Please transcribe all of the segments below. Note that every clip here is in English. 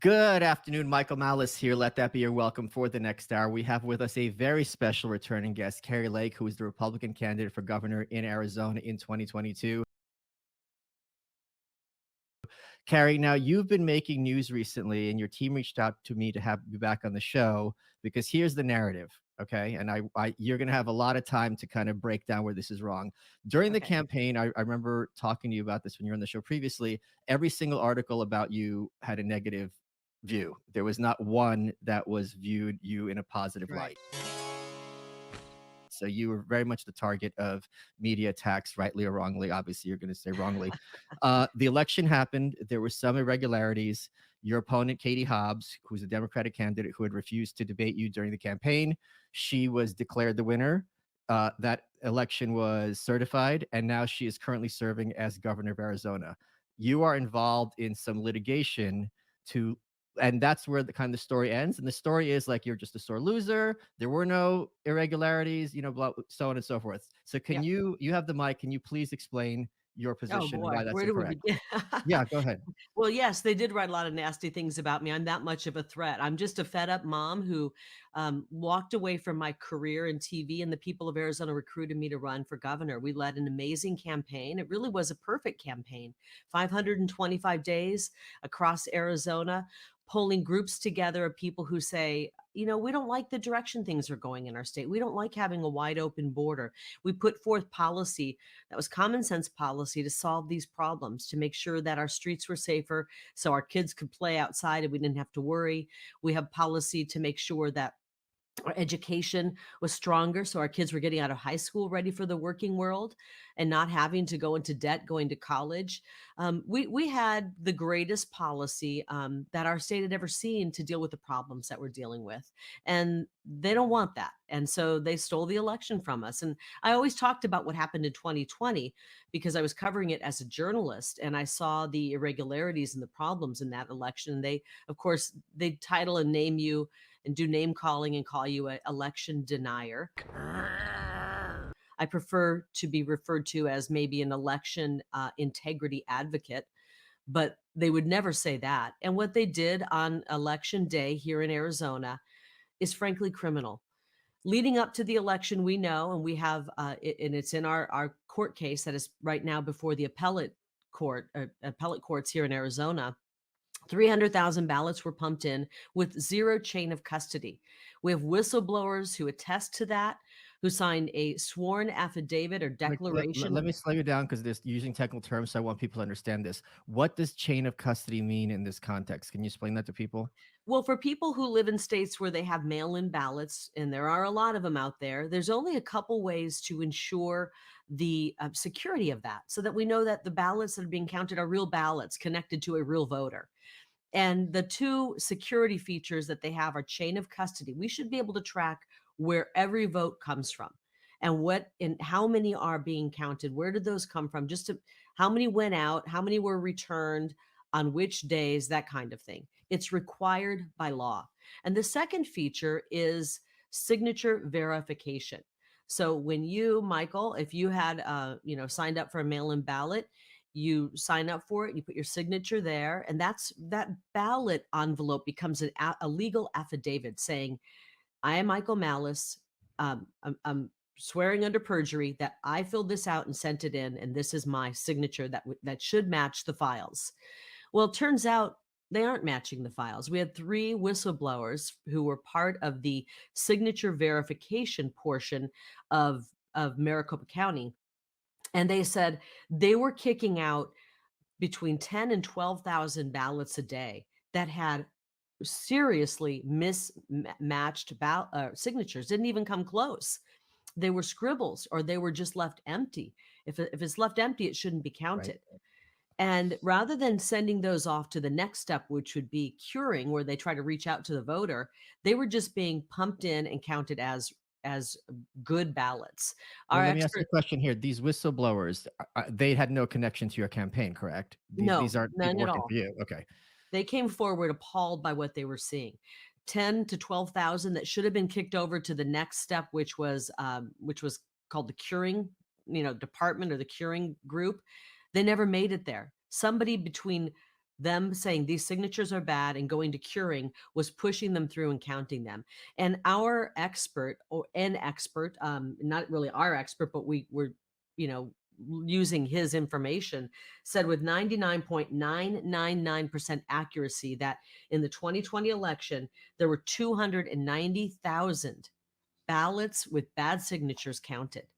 Good afternoon, Michael Malice here. Let that be your welcome for the next hour. We have with us a very special returning guest, Kari Lake, who is the Republican candidate for governor in Arizona in 2022. Kari, now you've been making news recently, and your team reached out to me to have you back on the show because here's the narrative, okay? And you're going to have a lot of time to kind of break down where this is wrong. During the Okay. campaign, I remember talking to you about this when you were on the show previously. Every single article about you had a negative view. There was not one that was viewed you in a positive Right. light. So you were very much the target of media attacks, rightly or wrongly. Obviously, you're going to say wrongly. The election happened. There were some irregularities. Your opponent, Katie Hobbs, who's a Democratic candidate who had refused to debate you during the campaign, she was declared the winner. That election was certified, and now she is currently serving as governor of Arizona. You are involved in some litigation to and that's where the kind of story ends. And the story is like you're just a sore loser. There were no irregularities, blah, so on and so forth. So can Yep. you have the mic? Can you please explain your Oh position and boy, why that's where do we incorrect? begin? Yeah, go ahead. Well, yes, they did write a lot of nasty things about me. I'm that much of a threat. I'm just a fed up mom who walked away from my career in TV, and the people of Arizona recruited me to run for governor. We led an amazing campaign. It really was a perfect campaign. 525 days across Arizona, pulling groups together of people who say, we don't like the direction things are going in our state. We don't like having a wide open border. We put forth policy that was common sense policy to solve these problems, to make sure that our streets were safer so our kids could play outside and we didn't have to worry. We have policy to make sure that our education was stronger so our kids were getting out of high school ready for the working world and not having to go into debt going to college. We had the greatest policy that our state had ever seen to deal with the problems that we're dealing with, and they don't want that, and so they stole the election from us. And I always talked about what happened in 2020 because I was covering it as a journalist, and I saw the irregularities and the problems in that election. They, of course, they title and name you and do name calling and call you an election denier. I prefer to be referred to as maybe an election integrity advocate, but they would never say that. And what they did on election day here in Arizona is frankly criminal. Leading up to the election, we know, and we have, and it's in our court case that is right now before the appellate courts here in Arizona. 300,000 ballots were pumped in with zero chain of custody. We have whistleblowers who attest to that, who signed a sworn affidavit or Like, declaration. let me slow you down because this using technical terms, so I want people to understand this. What does chain of custody mean in this context? Can you explain that to people? Well, for people who live in states where they have mail in ballots, and there are a lot of them out there, there's only a couple ways to ensure the security of that so that we know that the ballots that are being counted are real ballots connected to a real voter. And the two security features that they have are chain of custody. We should be able to track where every vote comes from and what and how many are being counted. Where did those come from? How many went out, how many were returned, on which days, that kind of thing. It's required by law. And the second feature is signature verification. So when you, Michael, if you had signed up for a mail-in ballot, you sign up for it, you put your signature there, and that ballot envelope becomes a legal affidavit saying, I am Michael Malice. I'm swearing under perjury that I filled this out and sent it in, and this is my signature that should match the files. Well, it turns out they aren't matching the files. We had three whistleblowers who were part of the signature verification portion of Maricopa County, and they said they were kicking out between 10 and 12,000 ballots a day that had seriously mismatched signatures, didn't even come close. They were scribbles or they were just left empty. If it's left empty, it shouldn't be Right. counted. And rather than sending those off to the next step, which would be curing, where they try to reach out to the voter, they were just being pumped in and counted as good ballots. Well, Our let me ask you a expert, question here. These whistleblowers, they had no connection to your campaign, correct? These no, aren't people none at working all. for you. Okay. They came forward appalled by what they were seeing. 10 to 12,000 that should have been kicked over to the next step, which was called the curing, department or the curing group. They never made it there. Somebody between Them saying these signatures are bad and going to curing was pushing them through and counting them. And our expert, or an expert, not really our expert, but we were, you know, using his information, said with 99.999% accuracy that in the 2020 election, there were 290,000 ballots with bad signatures counted.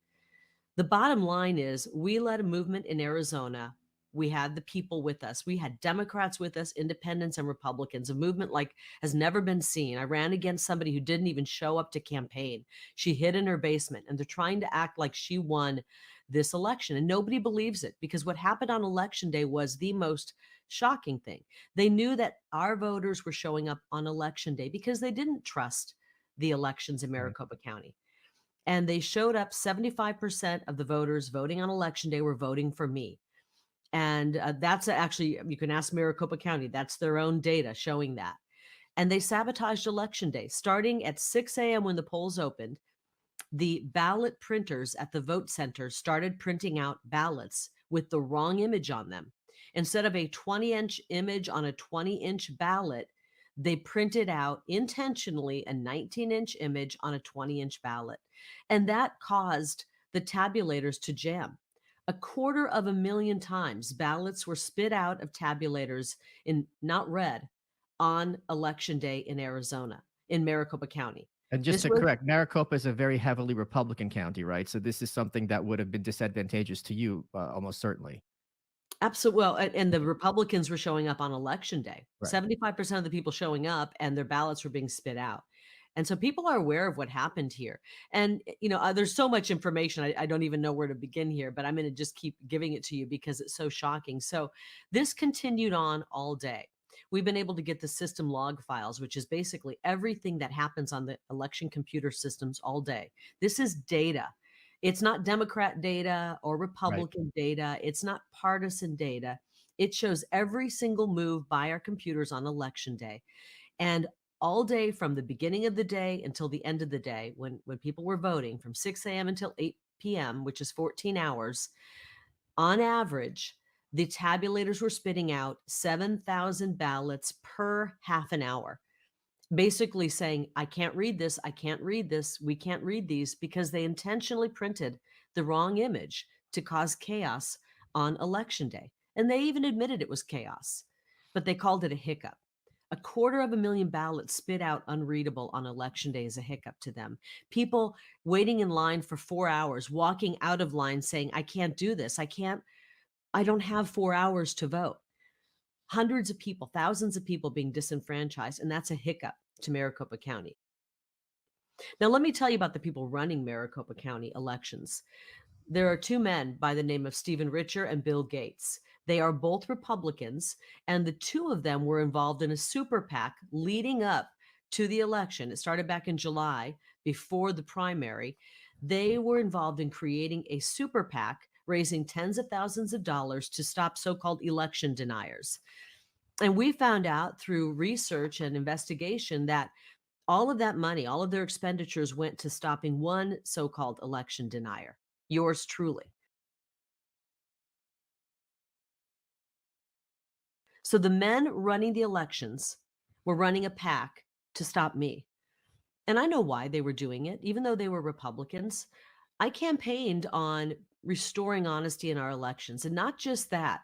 The bottom line is we led a movement in Arizona. We had the people with us. We had Democrats with us, independents and Republicans, a movement like has never been seen. I ran against somebody who didn't even show up to campaign. She hid in her basement, and they're trying to act like she won this election. And nobody believes it, because what happened on election day was the most shocking thing. They knew that our voters were showing up on election day because they didn't trust the elections in Right. Maricopa County. And they showed up. 75% of the voters voting on election day were voting for me. And that's actually, you can ask Maricopa County, that's their own data showing that. And they sabotaged election day. Starting at 6 a.m. when the polls opened, the ballot printers at the vote center started printing out ballots with the wrong image on them. Instead of a 20-inch image on a 20-inch ballot, they printed out intentionally a 19-inch image on a 20-inch ballot. And that caused the tabulators to jam. 250,000 times ballots were spit out of tabulators in not read on election day in Arizona, in Maricopa County. And just This to was correct, Maricopa is a very heavily Republican county, right? So this is something that would have been disadvantageous to you, almost certainly. absolutely. Well, and the Republicans were showing up on election day. Right. 75% of the people showing up, and their ballots were being spit out. And so people are aware of what happened here. And, there's so much information. I don't even know where to begin here, but I'm going to just keep giving it to you because it's so shocking. So this continued on all day. We've been able to get the system log files, which is basically everything that happens on the election computer systems all day. This is data. It's not Democrat data or Right. Republican data. It's not partisan data. It shows every single move by our computers on election day. And all day, from the beginning of the day until the end of the day, when people were voting from 6 a.m. until 8 p.m., which is 14 hours, on average, the tabulators were spitting out 7,000 ballots per half an hour, basically saying, I can't read this, I can't read this, we can't read these, because they intentionally printed the wrong image to cause chaos on election day. And they even admitted it was chaos, but they called it a hiccup. 250,000 ballots spit out unreadable on election day is a hiccup to them. People waiting in line for 4 hours, walking out of line saying, I can't do this. I don't have 4 hours to vote. Hundreds of people, thousands of people being disenfranchised, and that's a hiccup to Maricopa County. Now, let me tell you about the people running Maricopa County elections. There are two men by the name of Stephen Richer and Bill Gates. They are both Republicans, and the two of them were involved in a super PAC leading up to the election. It started back in July before the primary. They were involved in creating a super PAC, raising tens of thousands of dollars to stop so-called election deniers. And we found out through research and investigation that all of that money, all of their expenditures went to stopping one so-called election denier, yours truly. So the men running the elections were running a PAC to stop me. And I know why they were doing it, even though they were Republicans. I campaigned on restoring honesty in our elections. And not just that,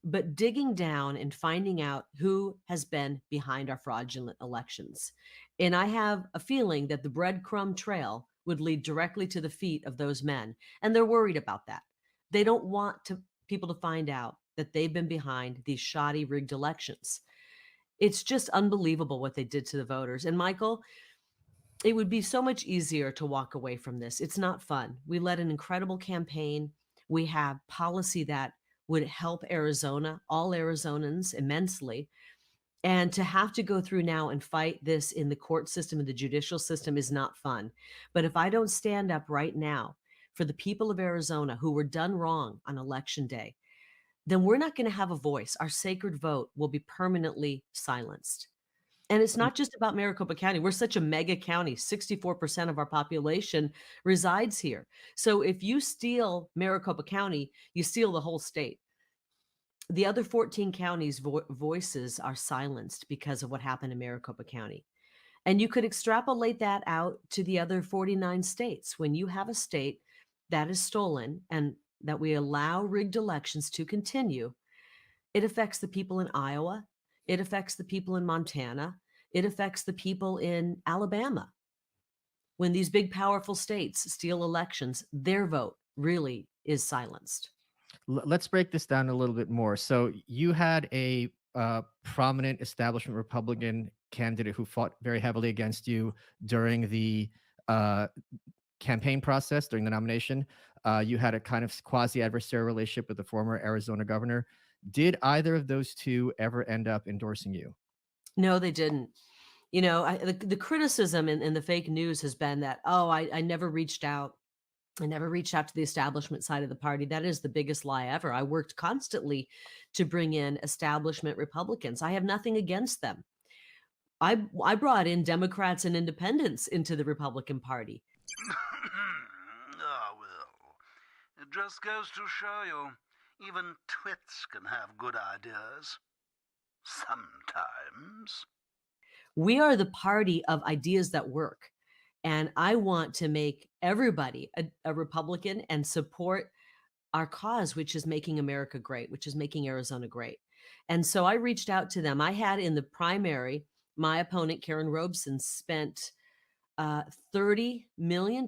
but digging down and finding out who has been behind our fraudulent elections. And I have a feeling that the breadcrumb trail would lead directly to the feet of those men. And they're worried about that. They don't want people to find out that they've been behind these shoddy, rigged elections. It's just unbelievable what they did to the voters. And Michael, it would be so much easier to walk away from this. It's not fun. We led an incredible campaign. We have policy that would help Arizona, all Arizonans immensely. And to have to go through now and fight this in the court system and the judicial system is not fun. But if I don't stand up right now for the people of Arizona who were done wrong on election day, then we're not going to have a voice. Our sacred vote will be permanently silenced. And it's not just about Maricopa County. We're such a mega county. 64% of our population resides here. So if you steal Maricopa County, you steal the whole state. The other 14 counties' voices are silenced because of what happened in Maricopa County. And you could extrapolate that out to the other 49 states. When you have a state that is stolen and that we allow rigged elections to continue, it affects the people in Iowa. It affects the people in Montana. It affects the people in Alabama. When these big, powerful states steal elections, their vote really is silenced. Let's break this down a little bit more. So you had a prominent establishment Republican candidate who fought very heavily against you during the uh, campaign process, during the nomination. You had a kind of quasi-adversarial relationship with the former Arizona governor. Did either of those two ever end up endorsing you? No, they didn't. You know, the criticism in the fake news has been that, oh, I never reached out. I never reached out to the establishment side of the party. That is the biggest lie ever. I worked constantly to bring in establishment Republicans. I have nothing against them. I brought in Democrats and independents into the Republican Party. Ah, well, it just goes to show you, even twits can have good ideas. Sometimes. We are the party of ideas that work. And I want to make everybody a Republican and support our cause, which is making America great, which is making Arizona great. And so I reached out to them. I had in the primary, my opponent, Karen Robeson, spent $30 million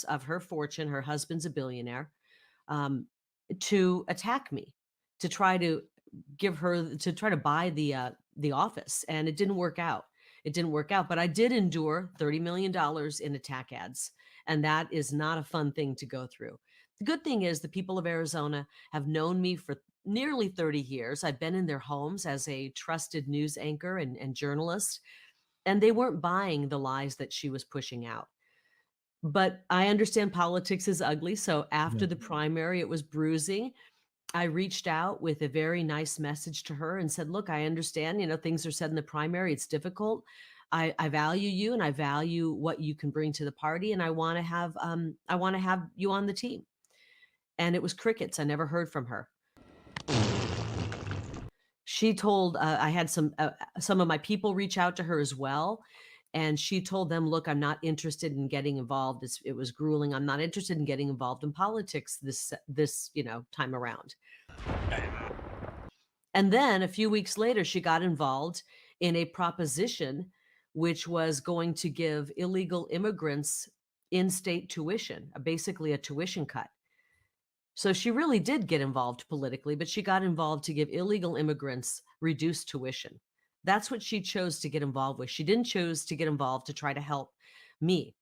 of her fortune. Her husband's a billionaire, to attack me, to try to buy the office. And it didn't work out. It didn't work out, but I did endure $30 million in attack ads. And that is not a fun thing to go through. The good thing is the people of Arizona have known me for nearly 30 years. I've been in their homes as a trusted news anchor and journalist, and they weren't buying the lies that she was pushing out. But I understand politics is ugly. So after Yeah. the primary, it was bruising. I reached out with a very nice message to her and said, look, I understand, things are said in the primary. It's difficult. I value you and I value what you can bring to the party. And I want to have you on the team. And it was crickets. I never heard from her. She told, I had some of my people reach out to her as well. And she told them, look, I'm not interested in getting involved. It was grueling. I'm not interested in getting involved in politics this time around. And then a few weeks later, she got involved in a proposition which was going to give illegal immigrants in-state tuition, basically a tuition cut. So she really did get involved politically, but she got involved to give illegal immigrants reduced tuition. That's what she chose to get involved with. She didn't choose to get involved to try to help me.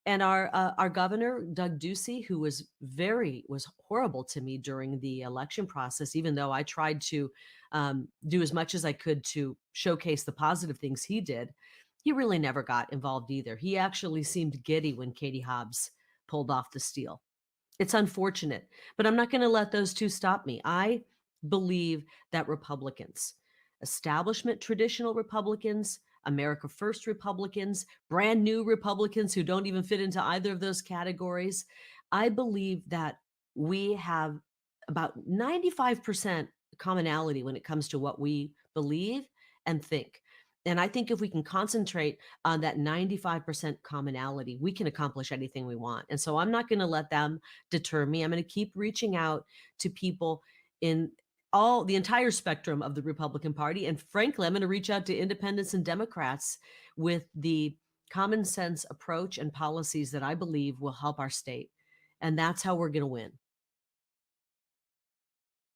And our governor, Doug Ducey, who was horrible to me during the election process, even though I tried to do as much as I could to showcase the positive things he did, he really never got involved either. He actually seemed giddy when Katie Hobbs pulled off the steal. It's unfortunate, but I'm not going to let those two stop me. I believe that Republicans, establishment traditional Republicans, America First Republicans, brand new Republicans who don't even fit into either of those categories, I believe that we have about 95% commonality when it comes to what we believe and think. And I think if we can concentrate on that 95% commonality, we can accomplish anything we want. And so I'm not going to let them deter me. I'm going to keep reaching out to people in the entire spectrum of the Republican Party. And frankly, I'm going to reach out to independents and Democrats with the common sense approach and policies that I believe will help our state. And that's how we're going to win.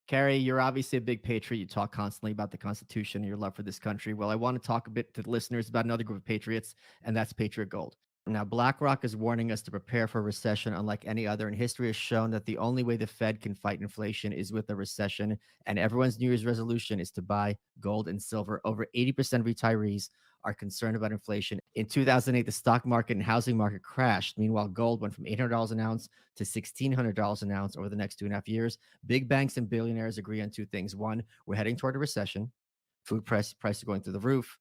Kari, you're obviously a big patriot. You talk constantly about the Constitution and your love for this country. Well, I want to talk a bit to the listeners about another group of patriots, and that's Patriot Gold. Now, BlackRock is warning us to prepare for a recession unlike any other, and history has shown that the only way the Fed can fight inflation is with a recession, and everyone's New Year's resolution is to buy gold and silver. Over 80% of retirees are concerned about inflation. In 2008, the stock market and housing market crashed. Meanwhile, gold went from $800 an ounce to $1,600 an ounce over the next 2.5 years. Big banks and billionaires agree on two things. One, we're heading toward a recession. Food prices are going through the roof.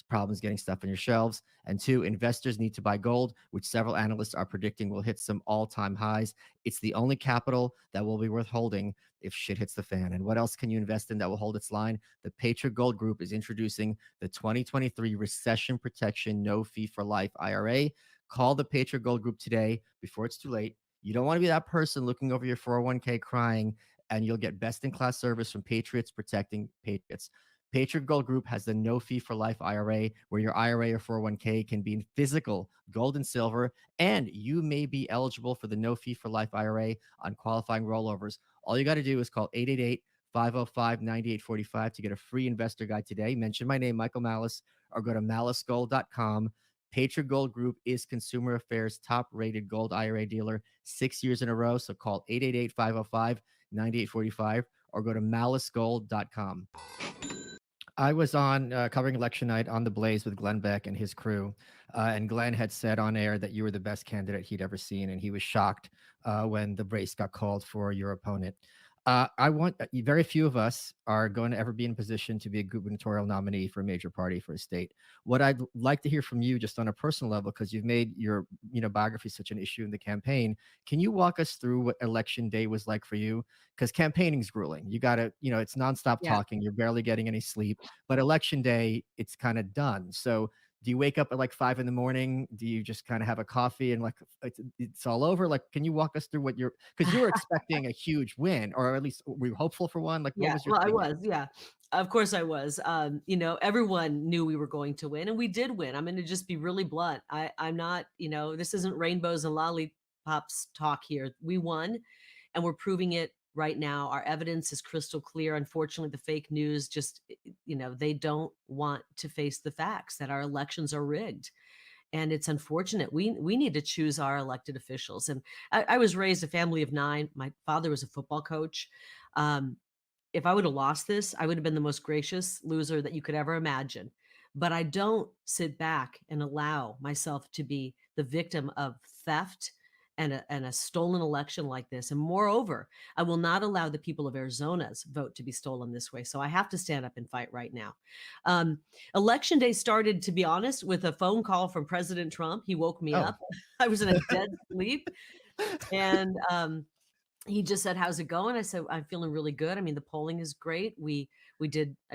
problems getting stuff on your shelves. And two, investors need to buy gold, which several analysts are predicting will hit some all-time highs. It's the only capital that will be worth holding if shit hits the fan. And what else can you invest in that will hold its line? The Patriot Gold Group is introducing the 2023 Recession Protection No Fee for Life IRA. Call the Patriot Gold Group today before it's too late. You don't want to be that person looking over your 401k crying, and you'll get best-in-class service from Patriots protecting Patriots. Patriot Gold Group has the no fee for life IRA, where your IRA or 401k can be in physical gold and silver, and you may be eligible for the no fee for life IRA on qualifying rollovers. All you got to do is call 888-505-9845 to get a free investor guide today. Mention my name, Michael Malice, or go to malicegold.com. Patriot Gold Group is Consumer Affairs' top-rated gold IRA dealer 6 years in a row. So call 888-505-9845 or go to malicegold.com. I was on covering election night on the Blaze with Glenn Beck and his crew. And Glenn had said on air that you were the best candidate he'd ever seen. And he was shocked when the race got called for your opponent. Very few of us are going to ever be in a position to be a gubernatorial nominee for a major party for a state. What I'd like to hear from you, just on a personal level, because you've made your biography such an issue in the campaign, can you walk us through what election day was like for you? Because campaigning is grueling. You got to, it's nonstop talking. You're barely getting any sleep. But election day, it's kind of done. So do you wake up at like 5 a.m? Do you just kind of have a coffee and like it's all over? Like, can you walk us through what because you were expecting a huge win, or at least were you hopeful for one? Like, what was your I was. Yeah, of course I was. Everyone knew we were going to win, and we did win. I'm going to just be really blunt. I'm not, this isn't rainbows and lollipops talk here. We won, and we're proving it right now. Our evidence is crystal clear. Unfortunately, the fake news just, they don't want to face the facts that our elections are rigged. And it's unfortunate. We need to choose our elected officials. And I was raised a family of 9. My father was a football coach. If I would have lost this, I would have been the most gracious loser that you could ever imagine. But I don't sit back and allow myself to be the victim of theft and a stolen election like this. And moreover, I will not allow the people of Arizona's vote to be stolen this way. So I have to stand up and fight right now. Election day started, to be honest, with a phone call from President Trump. He woke me up. I was in a dead sleep. And he just said, "How's it going?" I said, "I'm feeling really good. I mean, the polling is great." I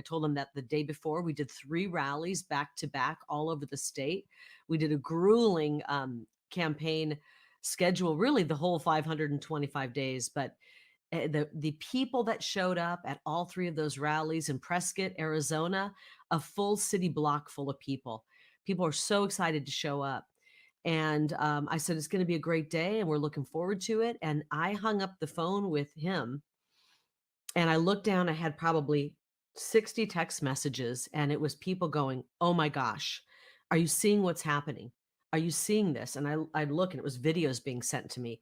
told him that the day before we did 3 rallies back to back all over the state. We did a grueling campaign schedule, really the whole 525 days. But the people that showed up at all 3 of those rallies in Prescott, Arizona, a full city block full of people. People are so excited to show up. And I said, it's going to be a great day and we're looking forward to it. And I hung up the phone with him and I looked down, I had probably 60 text messages, and it was people going, "Oh my gosh, are you seeing what's happening? Are you seeing this?" And I'd look and it was videos being sent to me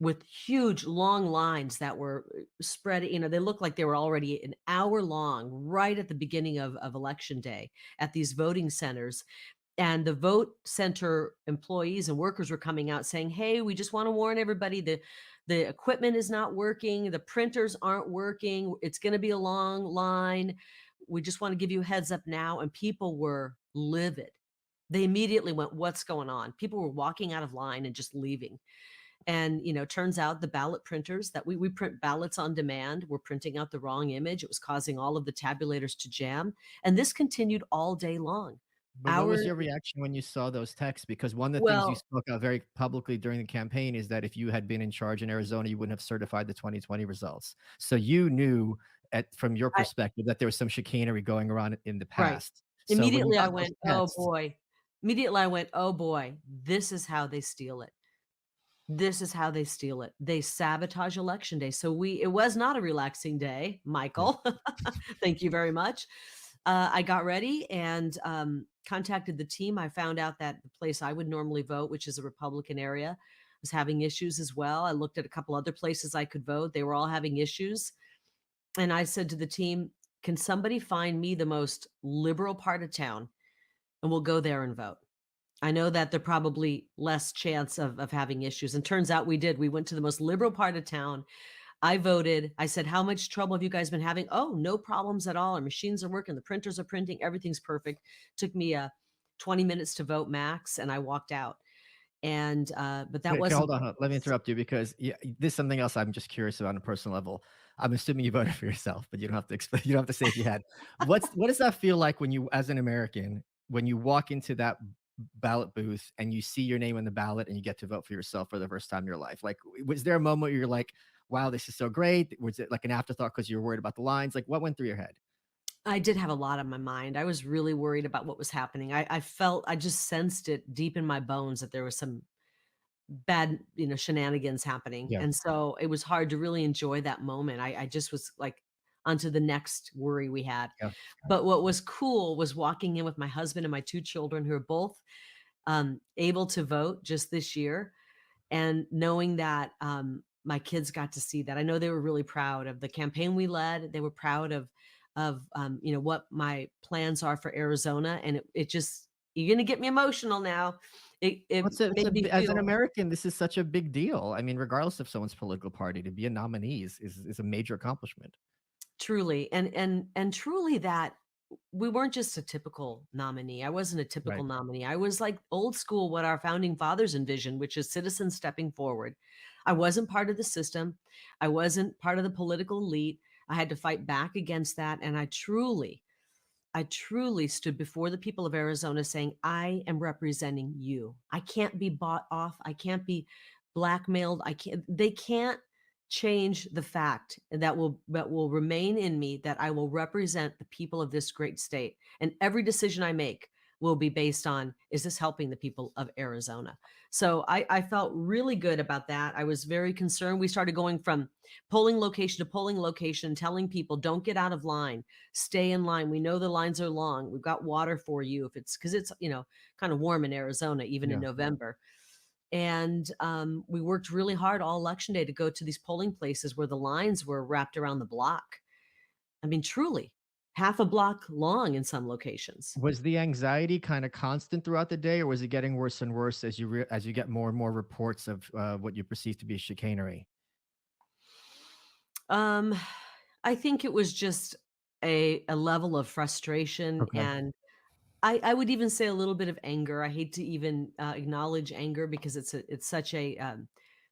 with huge long lines that were spread. They looked like they were already an hour long right at the beginning of election day at these voting centers. And the vote center employees and workers were coming out saying, "Hey, we just want to warn everybody that the equipment is not working. The printers aren't working. It's going to be a long line. We just want to give you a heads up now." And people were livid. They immediately went, "What's going on?" People were walking out of line and just leaving. And, turns out the ballot printers that we print ballots on demand were printing out the wrong image. It was causing all of the tabulators to jam. And this continued all day long. But what was your reaction when you saw those texts? Because one of the things you spoke out very publicly during the campaign is that if you had been in charge in Arizona, you wouldn't have certified the 2020 results. So you knew from your perspective that there was some chicanery going around in the past. Right. Immediately I went, "Oh boy." Immediately I went, "Oh boy, this is how they steal it. This is how they steal it. They sabotage election day." So it was not a relaxing day, Michael. Thank you very much. I got ready and contacted the team. I found out that the place I would normally vote, which is a Republican area, was having issues as well. I looked at a couple other places I could vote. They were all having issues. And I said to the team, "Can somebody find me the most liberal part of town and we'll go there and vote?" I know that they're probably less chance of having issues. And turns out we did. We went to the most liberal part of town. I voted. I said, "How much trouble have you guys been having?" "Oh, no problems at all. Our machines are working. The printers are printing. Everything's perfect." Took me 20 minutes to vote max, and I walked out. And but that Okay, okay, wasn't hold on. Let me just interrupt you because yeah, this is something else I'm just curious about on a personal level. I'm assuming you voted for yourself, but you don't have to explain. You don't have to say if you had. What does that feel like when you, as an American, when you walk into that ballot booth and you see your name on the ballot and you get to vote for yourself for the first time in your life? Like, was there a moment where you're like, "Wow, this is so great"? Was it like an afterthought because you were worried about the lines? Like, what went through your head? I did have a lot on my mind. I was really worried about what was happening. I felt I just sensed it deep in my bones that there was some bad, shenanigans happening. Yeah. And so it was hard to really enjoy that moment. I just was like onto the next worry we had. Yeah. But what was cool was walking in with my husband and my two children who are both able to vote just this year, and knowing that my kids got to see that. I know they were really proud of the campaign we led. They were proud of what my plans are for Arizona, and it just, you're gonna get me emotional now. It It's made me as an feel. American, this is such a big deal. I mean, regardless of someone's political party, to be a nominee is a major accomplishment. Truly, and truly that we weren't just a typical nominee. I wasn't a typical Right. nominee. I was like old school, what our founding fathers envisioned, which is citizens stepping forward. I wasn't part of the system. I wasn't part of the political elite. I had to fight back against that, and I truly stood before the people of Arizona saying, I am representing you. I can't be bought off. I can't be blackmailed. They can't change the fact that will remain in me, that I will represent the people of this great state. And every decision I make will be based on, is this helping the people of Arizona? So I felt really good about that. I was very concerned. We started going from polling location to polling location, telling people, don't get out of line, stay in line. We know the lines are long. We've got water for you if it's, because it's, kind of warm in Arizona, even in Yeah. November. And we worked really hard all election day to go to these polling places where the lines were wrapped around the block. I mean, truly, half a block long in some locations. Was the anxiety kind of constant throughout the day, or was it getting worse and worse as you get more and more reports of what you perceive to be chicanery? Um, I think it was just a level of frustration, Okay. and I would even say a little bit of anger. I hate to even acknowledge anger because it's such a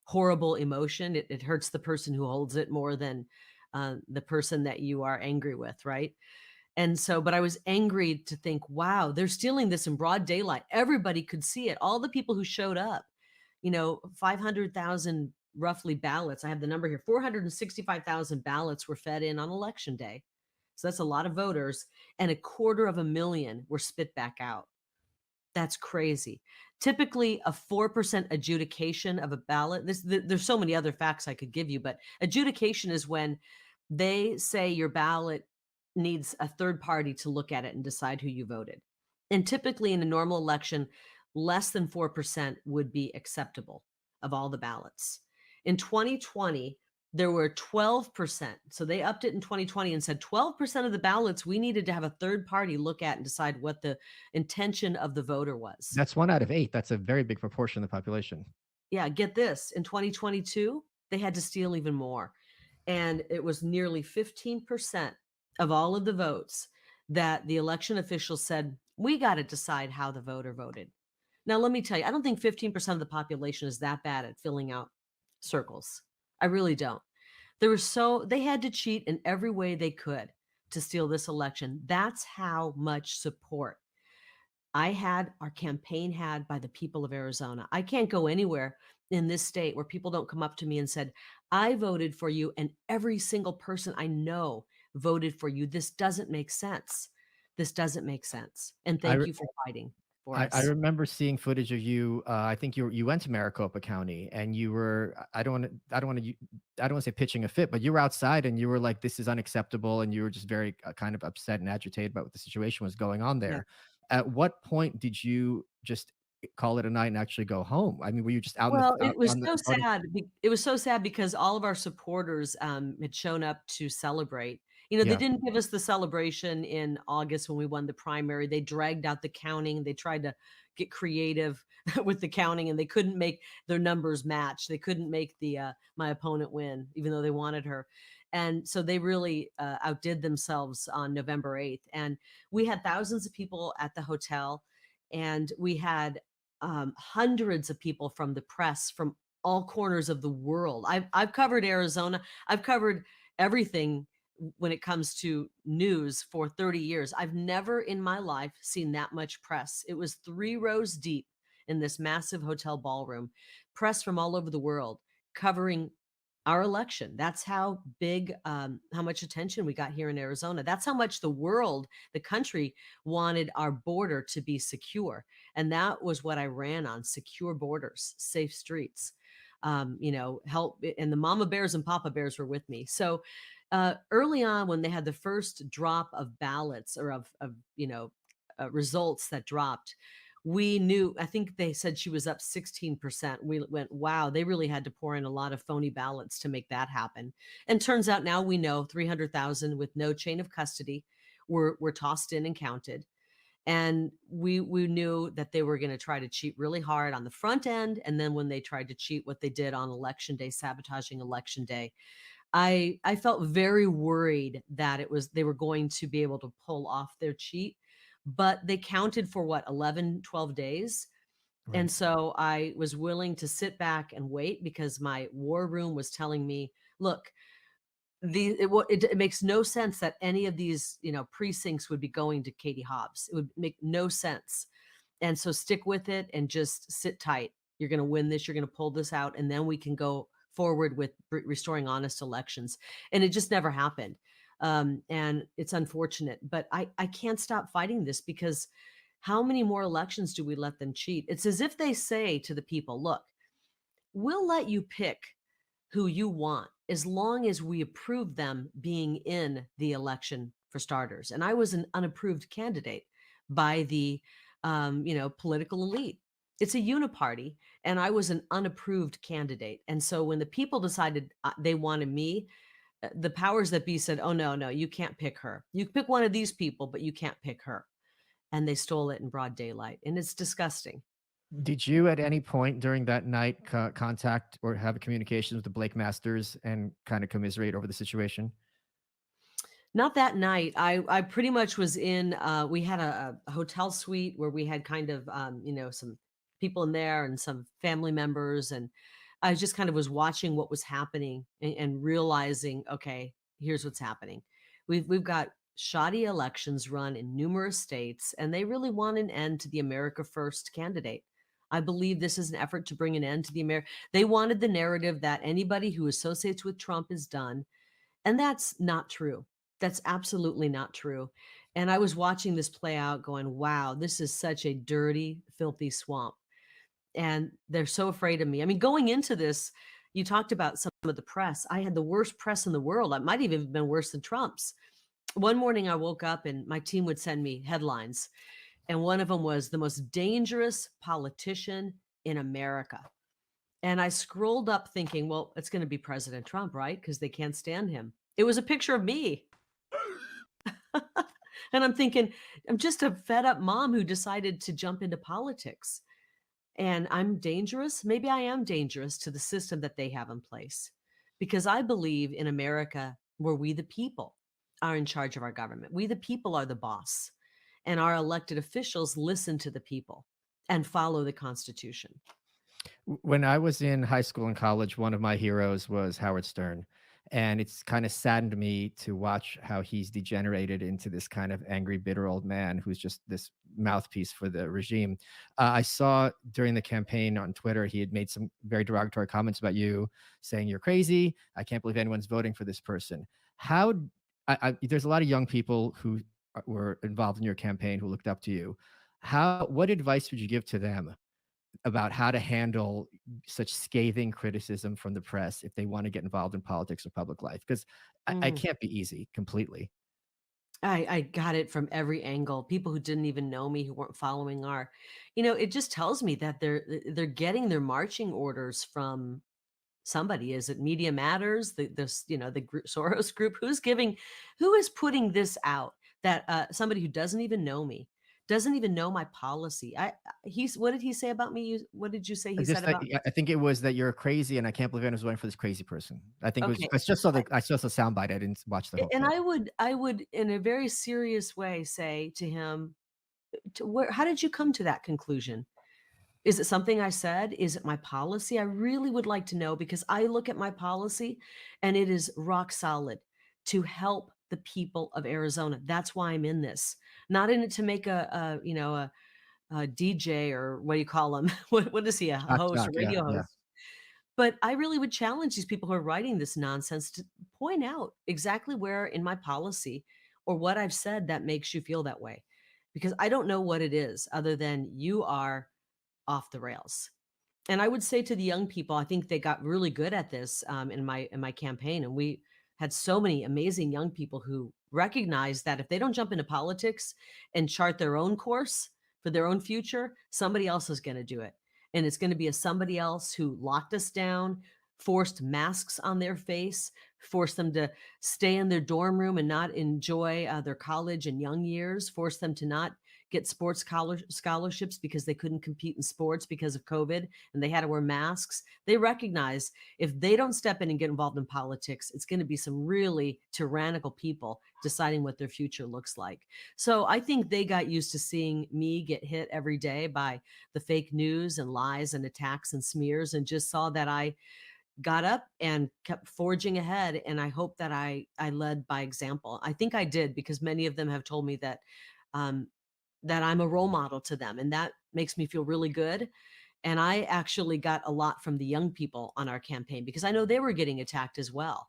horrible emotion. It hurts the person who holds it more than the person that you are angry with, right? And so, but I was angry to think, wow, they're stealing this in broad daylight. Everybody could see it. All the people who showed up, 500,000 roughly ballots. I have the number here. 465,000 ballots were fed in on election day. So that's a lot of voters, and 250,000 were spit back out. That's crazy. Typically, a 4% adjudication of a ballot. There's so many other facts I could give you, but adjudication is when they say your ballot needs a third party to look at it and decide who you voted. And typically, in a normal election, less than 4% would be acceptable of all the ballots. In 2020, there were 12%. So they upped it in 2020 and said 12% of the ballots we needed to have a third party look at and decide what the intention of the voter was. That's 1 out of 8. That's a very big proportion of the population. Yeah, get this. In 2022, they had to steal even more. And it was nearly 15% of all of the votes that the election officials said, we got to decide how the voter voted. Now, let me tell you, I don't think 15% of the population is that bad at filling out circles. I really don't. They had to cheat in every way they could to steal this election. That's how much support our campaign had by the people of Arizona. I can't go anywhere in this state where people don't come up to me and said, I voted for you, and every single person I know voted for you. This doesn't make sense. This doesn't make sense. And I thank you for fighting for I us. remember seeing footage of you. I think you went to Maricopa County, and you were. I don't want to say pitching a fit, but you were outside, and you were like, "This is unacceptable," and you were just very kind of upset and agitated about what the situation was going on Yeah. there. At what point did you just call it a night and actually go home? I mean, were you just out in the Well, it out was on the so voting? sad. It was so sad because all of our supporters had shown up to celebrate. They Yeah. didn't give us the celebration in August when we won the primary. They dragged out the counting. They tried to get creative with the counting, and they couldn't make their numbers match. They couldn't make the my opponent win, even though they wanted her. And so they really outdid themselves on November 8th. And we had thousands of people at the hotel, and we had hundreds of people from the press from all corners of the world. I've covered Arizona. I've covered everything when it comes to news for 30 years. I've never in my life seen that much press. It was 3 rows deep in this massive hotel ballroom, press from all over the world covering our election. That's how big, how much attention we got here in Arizona. That's how much the world, the country wanted our border to be secure. And that was what I ran on: secure borders, safe streets, help. And the mama bears and papa bears were with me. So early on, when they had the first drop of ballots or results that dropped, we knew, I think they said she was up 16%. We went, wow, they really had to pour in a lot of phony ballots to make that happen. And turns out now we know 300,000 with no chain of custody were tossed in and counted. And we knew that they were going to try to cheat really hard on the front end. And then when they tried to cheat, what they did on election day, sabotaging election day, I felt very worried that they were going to be able to pull off their cheat, but they counted for what, 11, 12 days. Right. And so I was willing to sit back and wait, because my war room was telling me, look, it makes no sense that any of these, precincts would be going to Katie Hobbs. It would make no sense. And so stick with it and just sit tight. You're going to win this. You're going to pull this out, and then we can go forward with restoring honest elections. And it just never happened. And it's unfortunate, but I can't stop fighting this, because how many more elections do we let them cheat? It's as if they say to the people, look, we'll let you pick who you want as long as we approve them being in the election, for starters. And I was an unapproved candidate by the political elite. It's a uniparty, and I was an unapproved candidate. And so when the people decided they wanted me, the powers that be said, oh, no, you can't pick her. You pick one of these people, but you can't pick her. And they stole it in broad daylight. And it's disgusting. Did you at any point during that night contact or have a communication with the Blake Masters and kind of commiserate over the situation? Not that night. I pretty much was in, we had a hotel suite where we had kind of, some people in there and some family members. And I just kind of was watching what was happening, and realizing, okay, here's what's happening. We've got shoddy elections run in numerous states, and they really want an end to the America First candidate. I believe this is an effort to bring an end to the America. They wanted the narrative that anybody who associates with Trump is done. And that's not true. That's absolutely not true. And I was watching this play out going, wow, this is such a dirty, filthy swamp. And they're so afraid of me. I mean, going into this, you talked about some of the press. I had the worst press in the world. I might even have been worse than Trump's. One morning I woke up and my team would send me headlines. And one of them was the most dangerous politician in America. And I scrolled up thinking, well, it's going to be President Trump, right? Because they can't stand him. It was a picture of me. And I'm thinking, I'm just a fed up mom who decided to jump into politics. And I'm dangerous. Maybe I am dangerous to the system that they have in place. Because I believe in America where we, the people, are in charge of our government. We, the people, are the boss. And our elected officials listen to the people and follow the Constitution. When I was in high school and college, one of my heroes was Howard Stern. And it's kind of saddened me to watch how he's degenerated into this kind of angry, bitter old man who's just this mouthpiece for the regime. I saw during the campaign on Twitter, he had made some very derogatory comments about you, saying you're crazy. I can't believe anyone's voting for this person. How, there's a lot of young people who were involved in your campaign who looked up to you. What advice would you give to them about how to handle such scathing criticism from the press if they want to get involved in politics or public life? Because I Mm. can't be easy completely. I got it from every angle. People who didn't even know me, who weren't following it just tells me that they're getting their marching orders from somebody. Is it Media Matters, the Soros group? Who is putting this out? That somebody who doesn't even know me, doesn't even know my policy. What did he say about me? What did you say he said Just like, about me? I think it was that you're crazy, and I can't believe I was waiting for this crazy person. I think it was. Okay. I just saw the soundbite. I didn't watch the whole And clip. I would in a very serious way say to him, how did you come to that conclusion? Is it something I said? Is it my policy? I really would like to know, because I look at my policy and it is rock solid to help the people of Arizona. That's why I'm in this. Not in it to make a DJ, or what do you call him? What is he? A host, a Yeah, radio yeah. host? But I really would challenge these people who are writing this nonsense to point out exactly where in my policy or what I've said that makes you feel that way. Because I don't know what it is other than you are off the rails. And I would say to the young people, I think they got really good at this in my campaign, and we had so many amazing young people who recognized that if they don't jump into politics and chart their own course for their own future, somebody else is going to do it, and it's going to be somebody else who locked us down, forced masks on their face, forced them to stay in their dorm room and not enjoy their college and young years, forced them to not get sports scholarships because they couldn't compete in sports because of COVID and they had to wear masks. They recognize if they don't step in and get involved in politics, it's going to be some really tyrannical people deciding what their future looks like. So I think they got used to seeing me get hit every day by the fake news and lies and attacks and smears, and just saw that I got up and kept forging ahead. And I hope that I led by example. I think I did, because many of them have told me um, that I'm a role model to them, and that makes me feel really good. And I actually got a lot from the young people on our campaign, because I know they were getting attacked as well.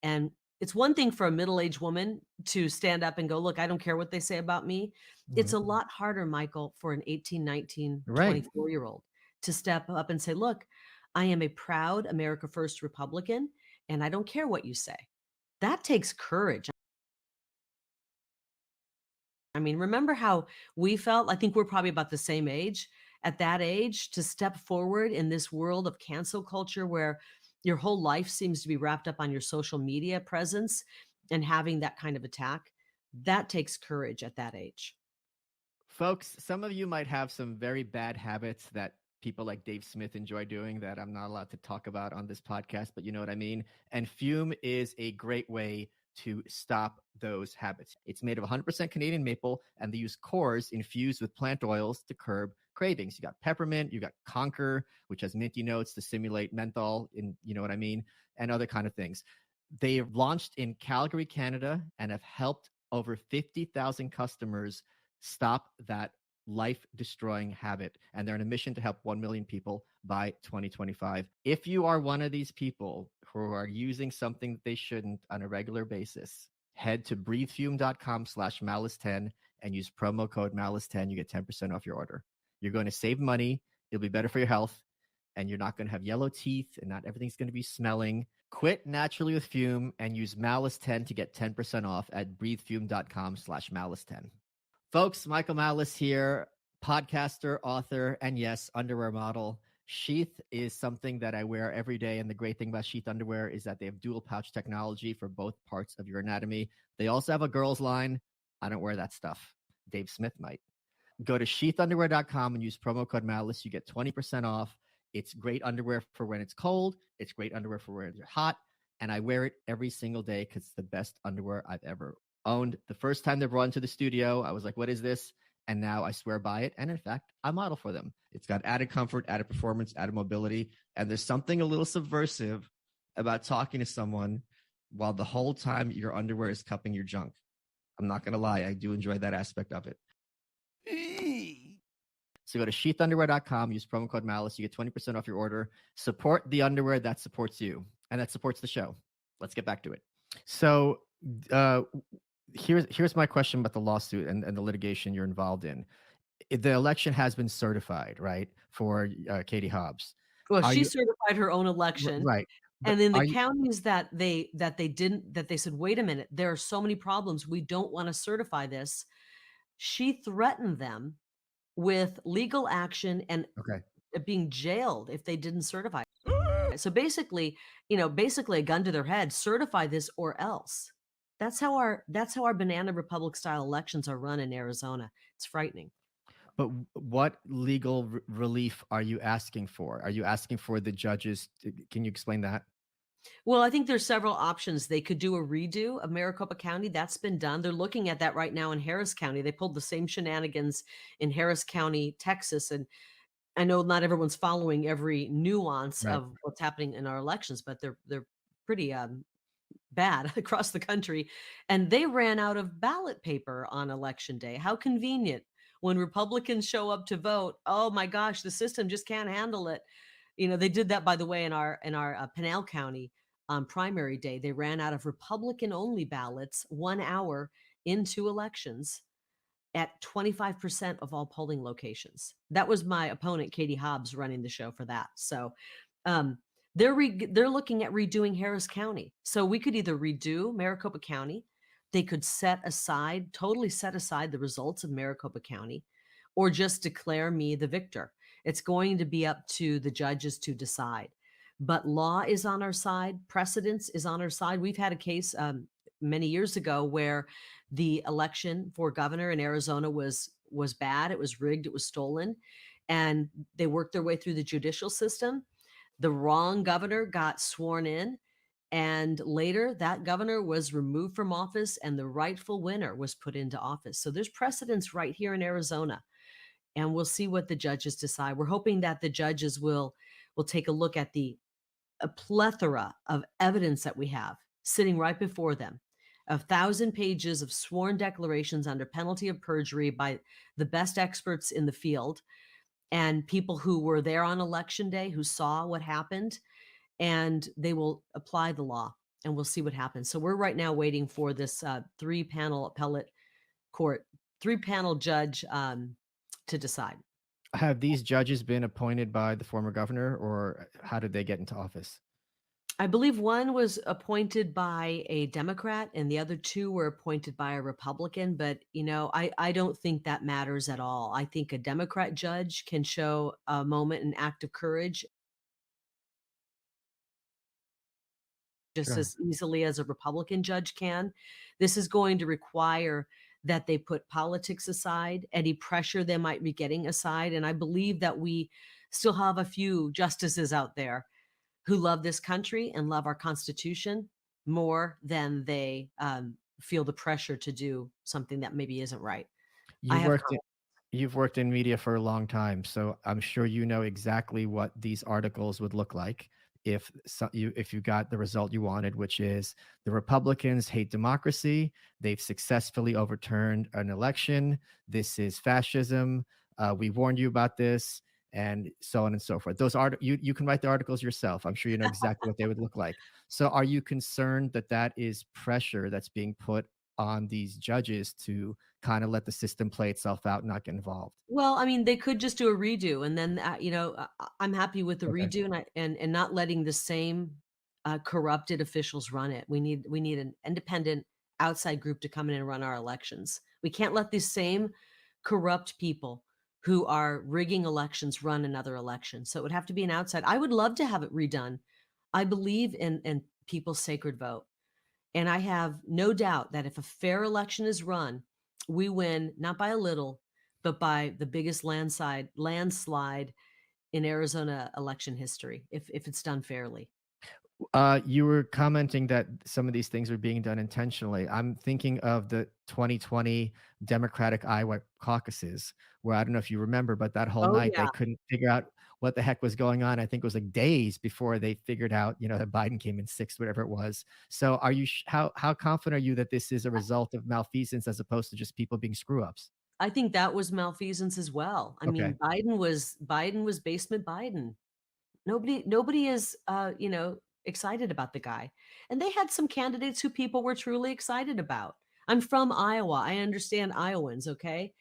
And it's one thing for a middle-aged woman to stand up and go, look, I don't care what they say about me. It's Mhm. a lot harder, Michael, for an 18, 19, Right. 24-year-old to step up and say, look, I am a proud America First Republican, and I don't care what you say. That takes courage. I mean, remember how we felt? I think we're probably about the same age at that age, to step forward in this world of cancel culture where your whole life seems to be wrapped up on your social media presence, and having that kind of attack. That takes courage at that age. Folks, some of you might have some very bad habits that people like Dave Smith enjoy doing that I'm not allowed to talk about on this podcast, but you know what I mean. And Fume is a great way to stop those habits. It's made of 100% Canadian maple, and they use cores infused with plant oils to curb cravings. You got peppermint, you got conker, which has minty notes to simulate menthol, in you know what I mean, and other kind of things. They launched in Calgary, Canada, and have helped over 50,000 customers stop that life destroying habit. And they're on a mission to help 1 million people by 2025. If you are one of these people who are using something that they shouldn't on a regular basis, head to breathefume.com/malice10 and use promo code malice10. You get 10% off your order. You're going to save money. It'll be better for your health. And you're not going to have yellow teeth, and not everything's going to be smelling. Quit naturally with Fume and use Malice10 to get 10% off at breathefume.com/malice10. Folks, Michael Malice here, podcaster, author, and yes, underwear model. Sheath is something that I wear every day. And the great thing about Sheath underwear is that they have dual pouch technology for both parts of your anatomy. They also have a girls line. I don't wear that stuff. Dave Smith might. Go to sheathunderwear.com and use promo code Malice. You get 20% off. It's great underwear for when it's cold. It's great underwear for when it's hot. And I wear it every single day because it's the best underwear I've ever owned. The first time they brought into the studio, I was like, what is this? And now I swear by it. And in fact, I model for them. It's got added comfort, added performance, added mobility. And there's something a little subversive about talking to someone while the whole time your underwear is cupping your junk. I'm not going to lie. I do enjoy that aspect of it. So go to sheathunderwear.com, use promo code Malice. You get 20% off your order. Support the underwear that supports you and that supports the show. Let's get back to it. So here's my question about the lawsuit and the litigation you're involved in. The election has been certified, right, for Katie Hobbs. Well, Are she you certified her own election. right? But And in the are you counties that they said, wait a minute, there are so many problems, we don't want to certify this. She threatened them with legal action and okay? being jailed if they didn't certify. So basically, basically a gun to their head, certify this or else. That's how our banana republic style elections are run in Arizona. It's frightening. But what legal relief are you asking for? Are you asking for the judges? Can you explain that? Well, I think there's several options. They could do a redo of Maricopa County. That's been done. They're looking at that right now in Harris County. They pulled the same shenanigans in Harris County, Texas. And I know not everyone's following every nuance Right. of what's happening in our elections, but they're pretty bad across the country. And they ran out of ballot paper on election day. How convenient. When Republicans show up to vote, oh my gosh, the system just can't handle it. They did that, by the way, in our Pinal County primary day. They ran out of Republican only ballots 1 hour into elections at 25% of all polling locations. That was my opponent, Katie Hobbs, running the show for that. So um, they're looking at redoing Harris County. So we could either redo Maricopa County, they could totally set aside the results of Maricopa County, or just declare me the victor. It's going to be up to the judges to decide. But law is on our side, precedence is on our side. We've had a case many years ago where the election for governor in Arizona was bad, it was rigged, it was stolen, and they worked their way through the judicial system. The wrong governor got sworn in, and later that governor was removed from office and the rightful winner was put into office. So there's precedence right here in Arizona, and we'll see what the judges decide. We're hoping that the judges will take a look at a plethora of evidence that we have sitting right before them, 1,000 pages of sworn declarations under penalty of perjury by the best experts in the field and people who were there on election day, who saw what happened, and they will apply the law, and we'll see what happens. So we're right now waiting for this 3-panel appellate court, 3-panel judge to decide. Have these judges been appointed by the former governor, or how did they get into office? I believe one was appointed by a Democrat and the other 2 were appointed by a Republican. But, I don't think that matters at all. I think a Democrat judge can show a moment, an act of courage, just Sure. as easily as a Republican judge can. This is going to require that they put politics aside, any pressure they might be getting aside. And I believe that we still have a few justices out there who love this country and love our Constitution more than they feel the pressure to do something that maybe isn't right. I You've have worked in you've worked in media for a long time, so I'm sure you know exactly what these articles would look like if you got the result you wanted, which is the Republicans hate democracy. They've successfully overturned an election. This is fascism. We warned you about this, and so on and so forth. You can write the articles yourself. I'm sure you know exactly what they would look like. So, are you concerned that that is pressure that's being put on these judges to kind of let the system play itself out and not get involved? Well, I mean, they could just do a redo, and then I'm happy with the Okay. redo, and not letting the same corrupted officials run it. We need an independent outside group to come in and run our elections. We can't let these same corrupt people who are rigging elections run another election. So it would have to be an outside. I would love to have it redone. I believe in people's sacred vote. And I have no doubt that if a fair election is run, we win not by a little, but by the biggest landslide in Arizona election history, if it's done fairly. You were commenting that some of these things are being done intentionally. I'm thinking of the 2020 Democratic Iowa caucuses, where I don't know if you remember, but that whole Oh night they yeah. couldn't figure out what the heck was going on. I think it was like days before they figured out, that Biden came in sixth, whatever it was. So, are you how confident are you that this is a result of malfeasance as opposed to just people being screw ups? I think that was malfeasance as well. I Okay, mean, Biden was basement Biden. Nobody is excited about the guy. And they had some candidates who people were truly excited about. I'm from Iowa. I understand Iowans, okay?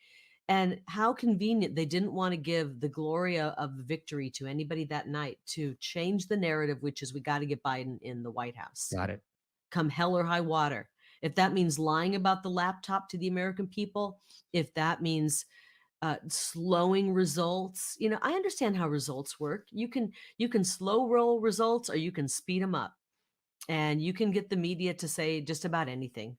And how convenient they didn't want to give the gloria of victory to anybody that night to change the narrative, which is we got to get Biden in the White House, got it. come hell or high water. If that means lying about the laptop to the American people, if that means slowing results. I understand how results work. You can slow roll results, or you can speed them up, and you can get the media to say just about anything.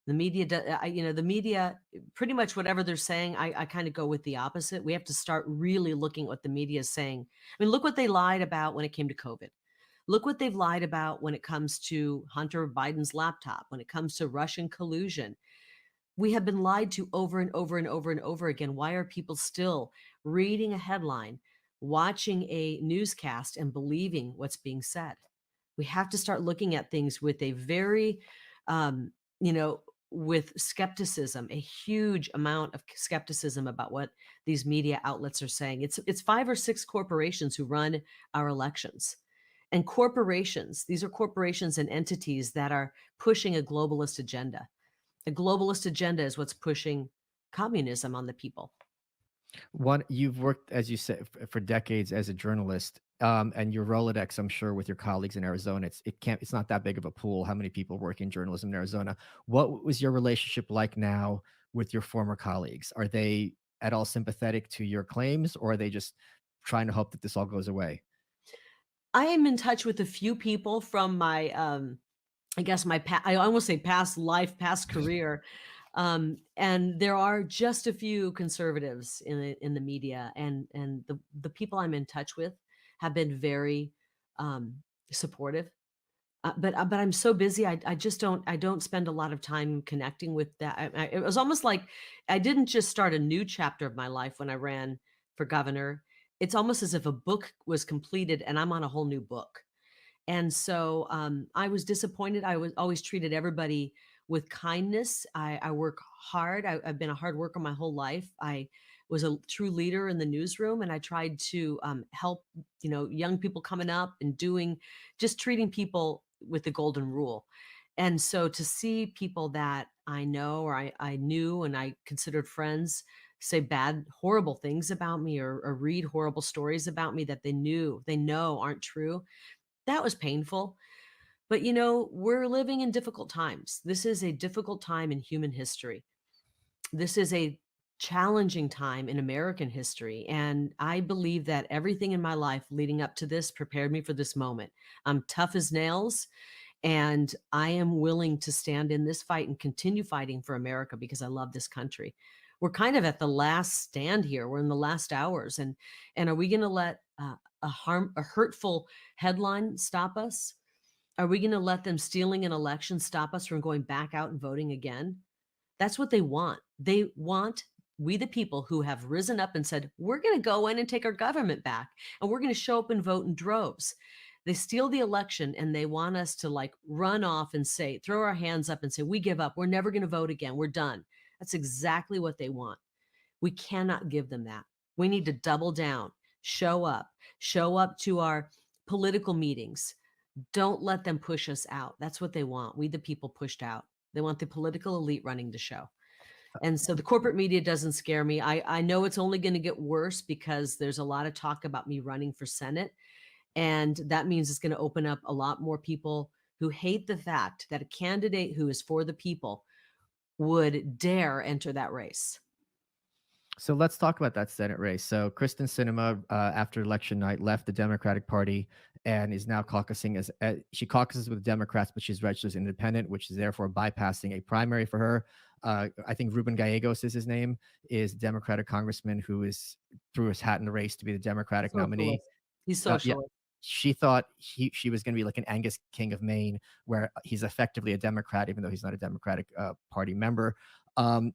The media, the media, pretty much whatever they're saying, I kind of go with the opposite. We have to start really looking at what the media is saying. I mean, look what they lied about when it came to COVID. Look what they've lied about when it comes to Hunter Biden's laptop, when it comes to Russian collusion. We have been lied to over and over and over and over again. Why are people still reading a headline, watching a newscast, and believing what's being said? We have to start looking at things with a very, um, you know, with skepticism, a huge amount of skepticism about what these media outlets are saying. It's 5 or 6 corporations who run our elections. And corporations, these are corporations and entities that are pushing a globalist agenda. A globalist agenda is what's pushing communism on the people. You've worked, as you said, for decades as a journalist, and your Rolodex, I'm sure, with your colleagues in Arizona, it's not that big of a pool. How many people work in journalism in Arizona? What was your relationship like now with your former colleagues? Are they at all sympathetic to your claims, or are they just trying to hope that this all goes away? I am in touch with a few people from my, I guess I almost say past life, past career. And there are just a few conservatives in the media, and the people I'm in touch with have been very um, supportive. But I'm so busy. I just don't spend a lot of time connecting with that. It was almost like I didn't just start a new chapter of my life when I ran for governor. It's almost as if a book was completed and I'm on a whole new book. And so I was disappointed. I was always treated everybody with kindness. I work hard. I've been a hard worker my whole life. I was a true leader in the newsroom, and I tried to help, young people coming up and just treating people with the golden rule. And so to see people that I know, or I knew and I considered friends, say bad, horrible things about me, or read horrible stories about me that they know aren't true, that was painful. But we're living in difficult times. This is a difficult time in human history. This is a challenging time in American history. And I believe that everything in my life leading up to this prepared me for this moment. I'm tough as nails, and I am willing to stand in this fight and continue fighting for America because I love this country. We're kind of at the last stand here. We're in the last hours. And are we going to let a hurtful headline stop us? Are we going to let them stealing an election stop us from going back out and voting again? That's what they want. They want we, the people who have risen up and said, we're going to go in and take our government back, and we're going to show up and vote in droves. They steal the election, and they want us to run off and throw our hands up and say, we give up. We're never going to vote again. We're done. That's exactly what they want. We cannot give them that. We need to double down, show up to our political meetings. Don't let them push us out. That's what they want. We, the people, pushed out. They want the political elite running the show. And so the corporate media doesn't scare me. I know it's only going to get worse because there's a lot of talk about me running for Senate. And that means it's going to open up a lot more people who hate the fact that a candidate who is for the people would dare enter that race. So let's talk about that Senate race. So Kristen Sinema, after election night, left the Democratic Party and is now caucusing she caucuses with the Democrats, but she's registered as independent, which is therefore bypassing a primary for her. I think Ruben Gallegos is his name, is Democratic congressman who threw his hat in the race to be the Democratic nominee. He's socialist. Yeah, she thought she was going to be like an Angus King of Maine, where he's effectively a Democrat, even though he's not a Democratic Party member.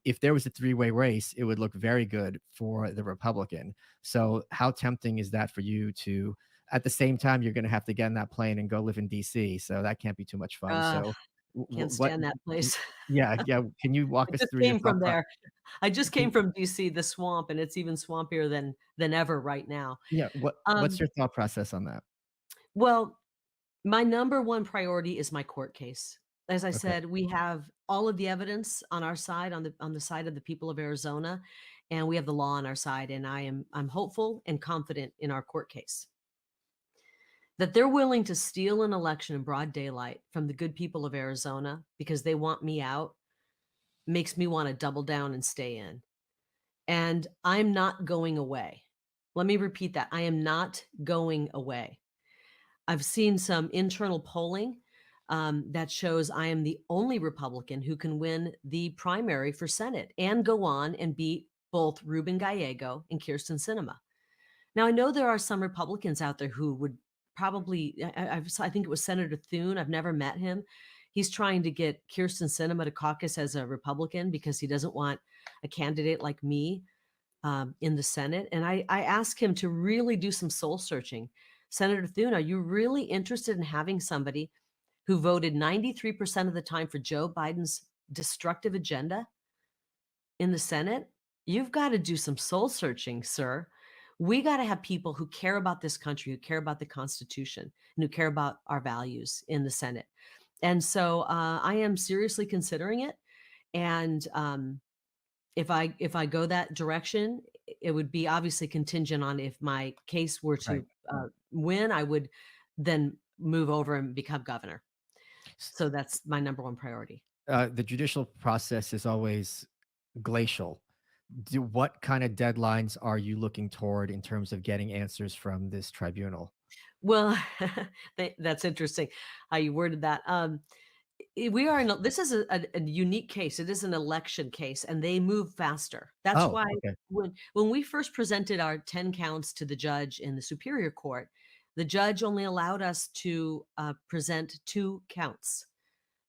If there was a three-way race, it would look very good for the Republican. So how tempting is that for you to, at the same time, you're going to have to get in that plane and go live in DC. So that can't be too much fun. So can't stand that place. Yeah. Can you walk us through your from there? I just came from DC, the swamp, and it's even swampier than ever right now. Yeah. What's your thought process on that? Well, my number one priority is my court case. As I said, we have all of the evidence on our side, on the side of the people of Arizona, and we have the law on our side. And I'm hopeful and confident in our court case that they're willing to steal an election in broad daylight from the good people of Arizona because they want me out, makes me want to double down and stay in. And I'm not going away. Let me repeat that. I am not going away. I've seen some internal polling that shows I am the only Republican who can win the primary for Senate and go on and beat both Ruben Gallego and Kirsten Sinema. Now, I know there are some Republicans out there who would probably, I think it was Senator Thune. I've never met him. He's trying to get Kirsten Sinema to caucus as a Republican because he doesn't want a candidate like me in the Senate. And I asked him to really do some soul searching. Senator Thune, are you really interested in having somebody who voted 93% of the time for Joe Biden's destructive agenda in the Senate? You've got to do some soul searching, sir. We got to have people who care about this country, who care about the Constitution, and who care about our values in the Senate. And so I am seriously considering it. And if I go that direction, it would be obviously contingent on if my case were to win, I would then move over and become governor. So that's my number one priority. The judicial process is always glacial. What kind of deadlines are you looking toward in terms of getting answers from this tribunal? Well, that's interesting how you worded that. We are in this is a unique case. It is an election case, and they move faster. That's why when we first presented our 10 counts to the judge in the Superior Court, the judge only allowed us to present 2 counts,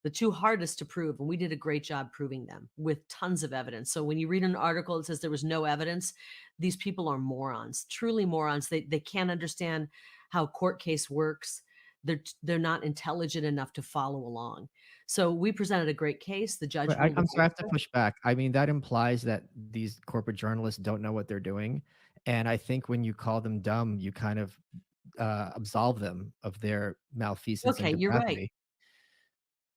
the 2 hardest to prove, and we did a great job proving them with tons of evidence. So when you read an article that says there was no evidence, these people are morons, truly morons. They can't understand how a court case works. They're not intelligent enough to follow along. So we presented a great case. The judge. I'm sorry, I have to push back. I mean, that implies that these corporate journalists don't know what they're doing, and I think when you call them dumb, you kind of absolve them of their malfeasance. Okay, and you're right. depravity.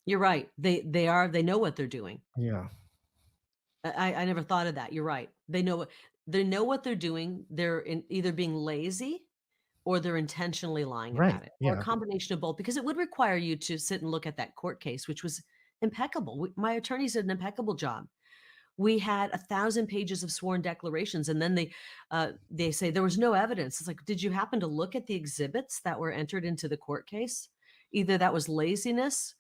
You're right. They know what they're doing. Yeah. I never thought of that. You're right. They know what they're doing. They're either being lazy or they're intentionally lying about it, or a combination of both, because it would require you to sit and look at that court case, which was impeccable. My attorneys did an impeccable job. We had 1,000 pages of sworn declarations, and then they say there was no evidence. It's like, did you happen to look at the exhibits that were entered into the court case? Either that was laziness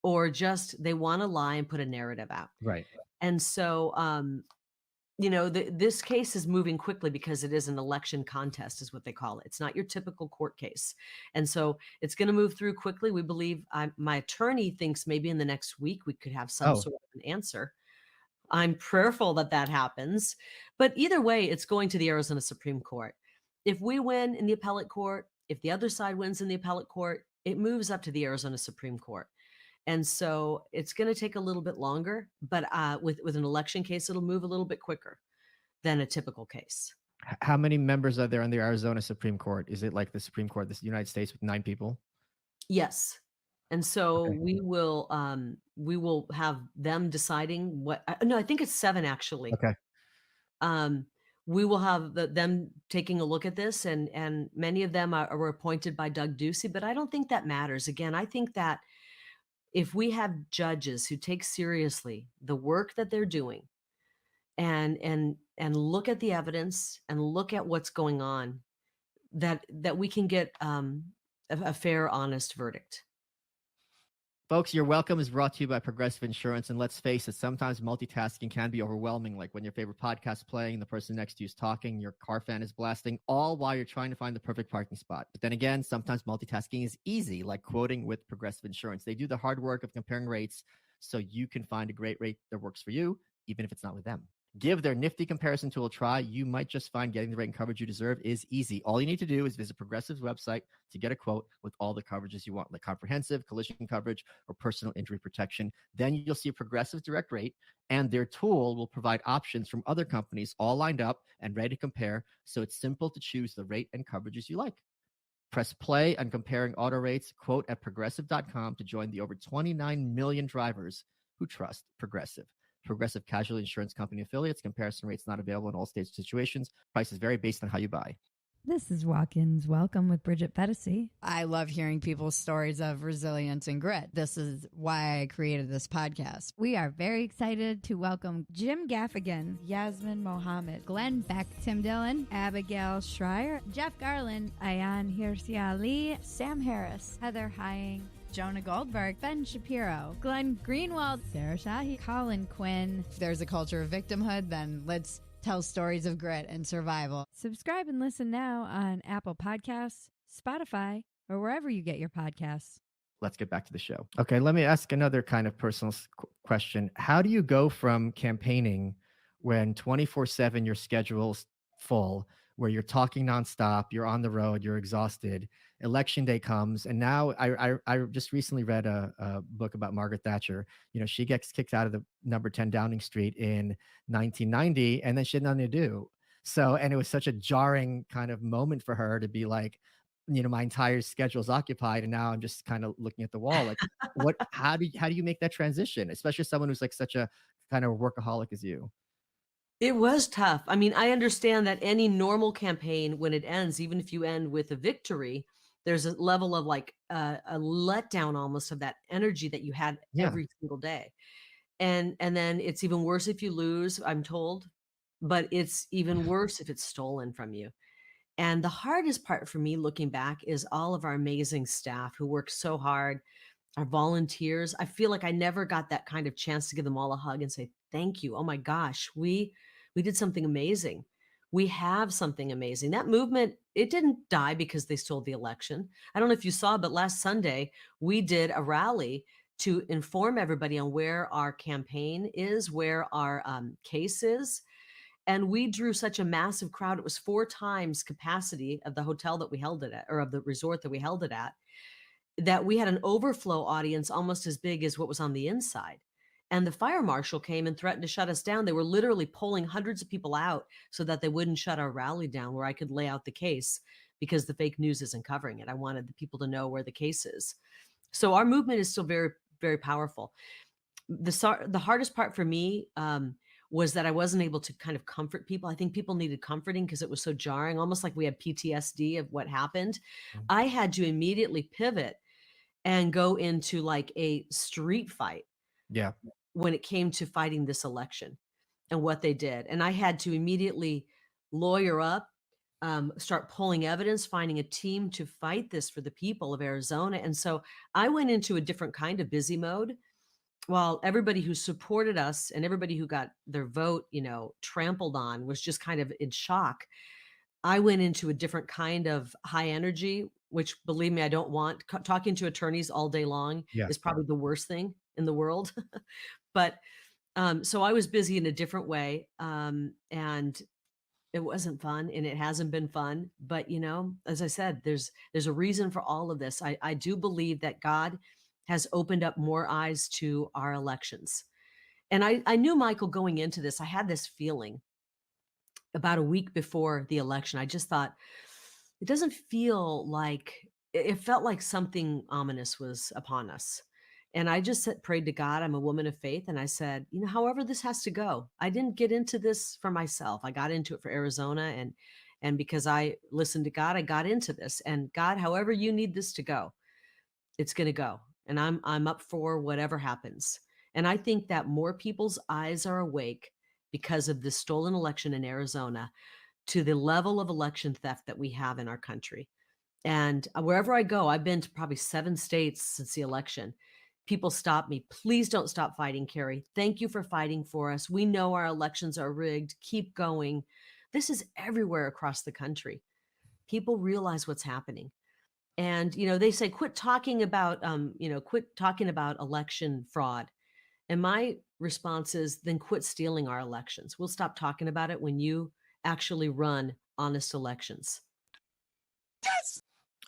or just they want to lie and put a narrative out. Right. And so this case is moving quickly because it is an election contest, is what they call it. It's not your typical court case. And so it's going to move through quickly. We believe, my attorney thinks maybe in the next week we could have some sort of an answer. I'm prayerful that happens. But either way, it's going to the Arizona Supreme Court. If we win in the appellate court, if the other side wins in the appellate court, it moves up to the Arizona Supreme Court. And so it's going to take a little bit longer, but with an election case, it'll move a little bit quicker than a typical case. How many members are there on the Arizona Supreme Court? Is it like the Supreme Court of the United States with 9 people? Yes. And so we will have them deciding what. No, I think it's 7 actually. Okay. We will have them taking a look at this, and many of them are appointed by Doug Ducey, but I don't think that matters. Again, I think that if we have judges who take seriously the work that they're doing and look at the evidence and look at what's going on, that we can get a fair, honest verdict. Folks, Your Welcome is brought to you by Progressive Insurance. And let's face it, sometimes multitasking can be overwhelming, like when your favorite podcast is playing, the person next to you is talking, your car fan is blasting, all while you're trying to find the perfect parking spot. But then again, sometimes multitasking is easy, like quoting with Progressive Insurance. They do the hard work of comparing rates so you can find a great rate that works for you, even if it's not with them. Give their nifty comparison tool a try. You might just find getting the rate and coverage you deserve is easy. All you need to do is visit Progressive's website to get a quote with all the coverages you want, like comprehensive, collision coverage, or personal injury protection. Then you'll see a Progressive direct rate, and their tool will provide options from other companies all lined up and ready to compare, so it's simple to choose the rate and coverages you like. Press play on comparing auto rates, quote at progressive.com to join the over 29 million drivers who trust Progressive. Progressive Casualty Insurance Company affiliates. Comparison rates not available in all states or situations. Prices vary based on how you buy. This is Walk-Ins Welcome with Bridget Fetisi. I love hearing people's stories of resilience and grit. This is why I created this podcast. We are very excited to welcome Jim Gaffigan, Yasmin Mohammed, Glenn Beck, Tim Dillon, Abigail Schreier, Jeff Garland, Ayan Hirsi Ali, Sam Harris, Heather Hying, Jonah Goldberg, Ben Shapiro, Glenn Greenwald, Sarah Shahi, Colin Quinn. If there's a culture of victimhood, then let's tell stories of grit and survival. Subscribe and listen now on Apple Podcasts, Spotify, or wherever you get your podcasts. Let's get back to the show. Okay, let me ask another kind of personal question. How do you go from campaigning when 24/7 your schedule's full, where you're talking nonstop, you're on the road, you're exhausted, election day comes, and now I just recently read a book about Margaret Thatcher. You know, she gets kicked out of the number 10 Downing Street in 1990, and then she had nothing to do. So, and it was such a jarring kind of moment for her to be like, you know, my entire schedule is occupied, and now I'm just kind of looking at the wall. Like, how do you make that transition, especially someone who's like such a kind of workaholic as you? It was tough. I mean, I understand that any normal campaign, when it ends, even if you end with a victory, there's a level of like a letdown almost of that energy that you had Yeah. every single day. And then it's even worse if you lose, I'm told, but it's even worse if it's stolen from you. And the hardest part for me looking back is all of our amazing staff who work so hard, our volunteers. I feel like I never got that kind of chance to give them all a hug and say, thank you. Oh my gosh, we did something amazing. We have something amazing. That movement, it didn't die because they stole the election. I don't know if you saw, but last Sunday, we did a rally to inform everybody on where our campaign is, where our case is. And we drew such a massive crowd. It was 4 times capacity of the hotel that we held it at, or of the resort that we held it at, that we had an overflow audience almost as big as what was on the inside. And the fire marshal came and threatened to shut us down. They were literally pulling hundreds of people out so that they wouldn't shut our rally down, where I could lay out the case, because the fake news isn't covering it. I wanted the people to know where the case is. So our movement is still very, very powerful. The hardest part for me was that I wasn't able to kind of comfort people. I think people needed comforting because it was so jarring, almost like we had PTSD of what happened. Mhm. I had to immediately pivot and go into like a street fight Yeah. when it came to fighting this election and what they did. And I had to immediately lawyer up, start pulling evidence, finding a team to fight this for the people of Arizona. And so I went into a different kind of busy mode, while everybody who supported us and everybody who got their vote, you know, trampled on was just kind of in shock. I went into a different kind of high energy, which, believe me, I don't want. Talking to attorneys all day long Yeah. is probably the worst thing in the world. But so I was busy in a different way, and it wasn't fun, and it hasn't been fun. But you know, as I said, there's a reason for all of this. I do believe that God has opened up more eyes to our elections. And I knew, Michael, going into this, I had this feeling about a week before the election. I just thought, it doesn't feel like, it felt like something ominous was upon us. And I just prayed to God. I'm a woman of faith. And I said, you know, however this has to go. I didn't get into this for myself. I got into it for Arizona. And because I listened to God, I got into this. And God, however you need this to go, it's going to go. And I'm up for whatever happens. And I think that more people's eyes are awake because of this stolen election in Arizona to the level of election theft that we have in our country. And wherever I go, I've been to probably 7 states since the election. People stop me. Please don't stop fighting, Kari. Thank you for fighting for us. We know our elections are rigged. Keep going. This is everywhere across the country. People realize what's happening. And, you know, they say, quit talking about, quit talking about election fraud. And my response is, then quit stealing our elections. We'll stop talking about it when you actually run honest elections.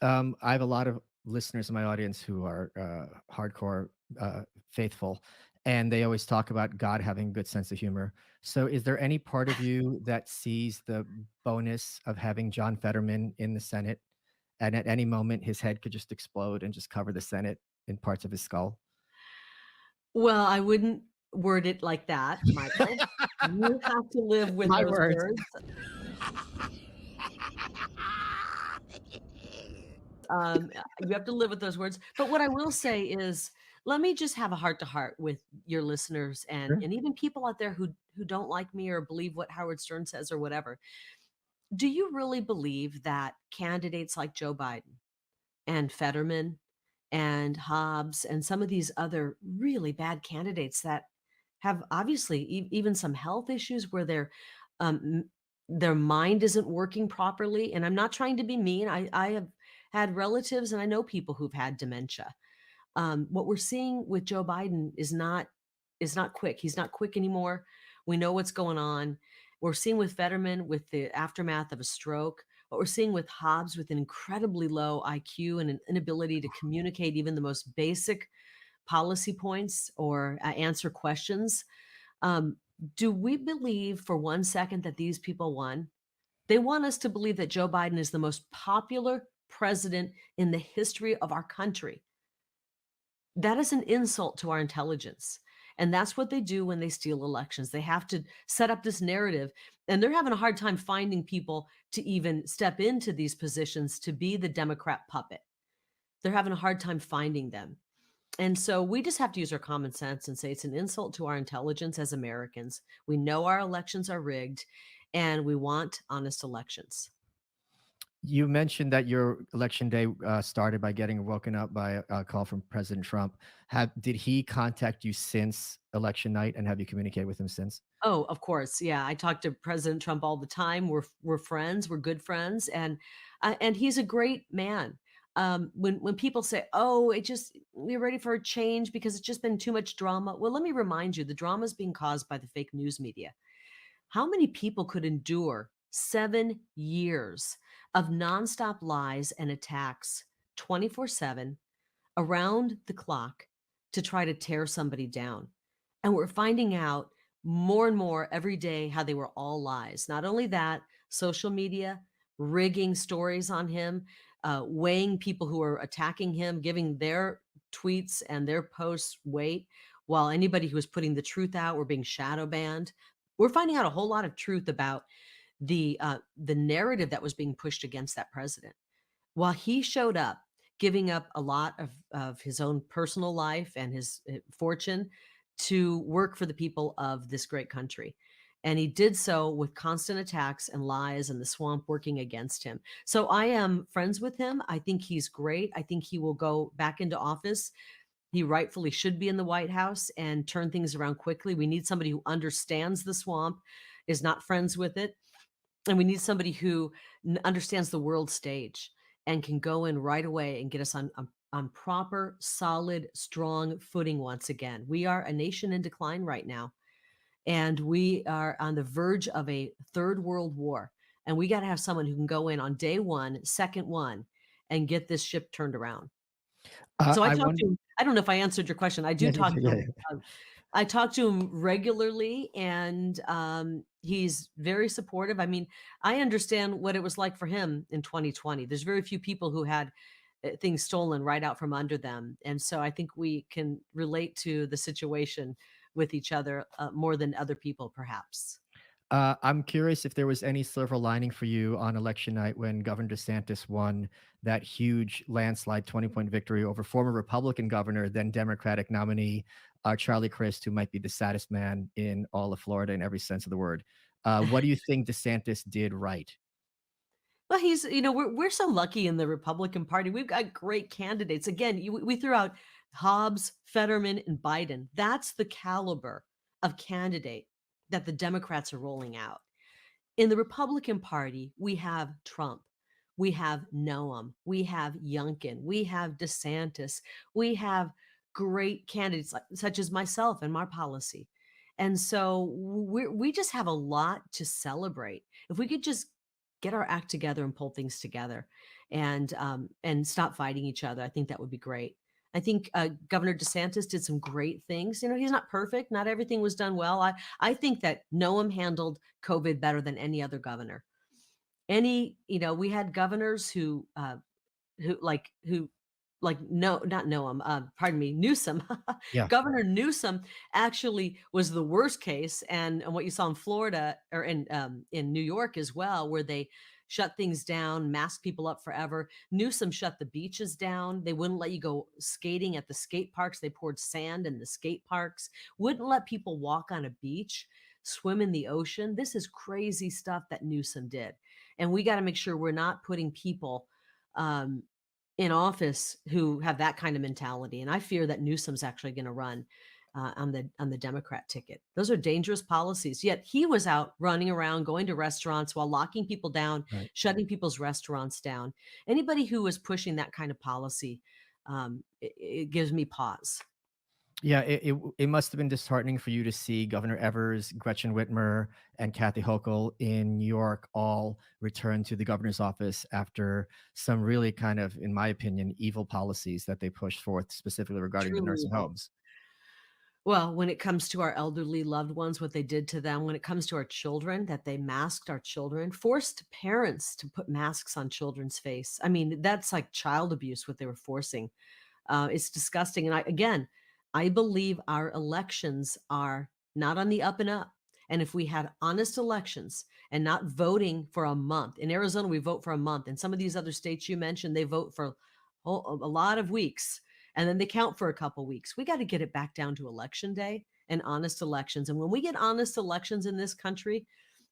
I have a lot of listeners in my audience who are hardcore faithful, and they always talk about God having a good sense of humor. So is there any part of you that sees the bonus of having John Fetterman in the Senate, and at any moment his head could just explode and just cover the Senate in parts of his skull? Well, I wouldn't word it like that, Michael. You have to live with My those words. words. You have to live with those words. But what I will say is, let me just have a heart to heart with your listeners Sure. and even people out there who don't like me or believe what Howard Stern says or whatever. Do you really believe that candidates like Joe Biden and Fetterman and Hobbs and some of these other really bad candidates that have obviously even some health issues where um, their mind isn't working properly? And I'm not trying to be mean. I have had relatives and I know people who've had dementia. What we're seeing with Joe Biden is not quick. He's not quick anymore. We know what's going on. We're seeing with Fetterman with the aftermath of a stroke. What we're seeing with Hobbs with an incredibly low IQ and an inability to communicate even the most basic policy points or answer questions. Um, do we believe for 1 second that these people won? They want us to believe that Joe Biden is the most popular president in the history of our country. That is an insult to our intelligence. And that's what they do when they steal elections. They have to set up this narrative, and they're having a hard time finding people to even step into these positions to be the Democrat puppet. They're having a hard time finding them. And so we just have to use our common sense and say it's an insult to our intelligence as Americans. We know our elections are rigged and we want honest elections. You mentioned that your election day started by getting woken up by a call from President Trump. Did he contact you since election night, and have you communicated with him since? Oh, of course. Yeah, I talk to President Trump all the time. We're friends. We're good friends, and he's a great man. When people say, "Oh, we're ready for a change because it's just been too much drama," well, let me remind you, the drama is being caused by the fake news media. How many people could endure 7 years of nonstop lies and attacks 24/7 around the clock to try to tear somebody down? And we're finding out more and more every day how they were all lies. Not only that, social media, rigging stories on him, weighing people who are attacking him, giving their tweets and their posts weight, while anybody who was putting the truth out were being shadow banned. We're finding out a whole lot of truth about the narrative that was being pushed against that president. While he showed up, giving up a lot of his own personal life and his fortune to work for the people of this great country. And he did so with constant attacks and lies and the swamp working against him. So I am friends with him. I think he's great. I think he will go back into office. He rightfully should be in the White House and turn things around quickly. We need somebody who understands the swamp, is not friends with it. And we need somebody who understands the world stage and can go in right away and get us on proper, solid, strong footing once again. We are a nation in decline right now, and we are on the verge of a third world war. And we got to have someone who can go in on day one, second one, and get this ship turned around. So I I talked wonder. to him. I don't know if I answered your question. I do Yeah, talk to yeah, him. I talk to him regularly, and he's very supportive. I mean, I understand what it was like for him in 2020. There's very few people who had things stolen right out from under them, and so I think we can relate to the situation with each other more than other people, perhaps. I'm curious if there was any silver lining for you on election night when Governor DeSantis won that huge landslide 20-point victory over former Republican governor, then Democratic nominee Charlie Crist, who might be the saddest man in all of Florida in every sense of the word. What do you think DeSantis did right? Well, we're so lucky in the Republican Party. We've got great candidates. Again, we threw out Hobbs, Fetterman, and Biden. That's the caliber of candidate that the Democrats are rolling out. In the Republican Party, we have Trump, we have Noam, we have Youngkin, we have DeSantis, we have great candidates such as myself and my policy. And so we just have a lot to celebrate. If we could just get our act together and pull things together and stop fighting each other, I think that would be great. I think Governor DeSantis did some great things. He's not perfect. Not everything was done well. I think that Noam handled COVID better than any other governor. We had governors no, not Noam, pardon me, Newsom. Yeah. Governor Newsom actually was the worst case, and what you saw in Florida or in New York as well, where they shut things down, mask people up forever. Newsom shut the beaches down. They wouldn't let you go skating at the skate parks. They poured sand in the skate parks, wouldn't let people walk on a beach, swim in the ocean. This is crazy stuff that Newsom did. And we got to make sure we're not putting people um, in office who have that kind of mentality. And I fear that Newsom's actually going to run on the Democrat ticket. Those are dangerous policies. Yet he was out running around, going to restaurants while locking people down, Right. shutting people's restaurants down. Anybody who was pushing that kind of policy, it gives me pause. Yeah, it must have been disheartening for you to see Governor Evers, Gretchen Whitmer, and Kathy Hochul in New York all return to the governor's office after some really kind of, in my opinion, evil policies that they pushed forth, specifically regarding the Truly nursing evil. homes. Well, when it comes to our elderly loved ones, what they did to them, when it comes to our children, that they masked our children, forced parents to put masks on children's face. I mean, that's like child abuse, what they were forcing. It's disgusting. And I believe our elections are not on the up and up. And if we had honest elections and not voting for a month, in Arizona, we vote for a month. And some of these other states you mentioned, they vote for a lot of weeks and then they count for a couple weeks. We got to get it back down to election day and honest elections. And when we get honest elections in this country,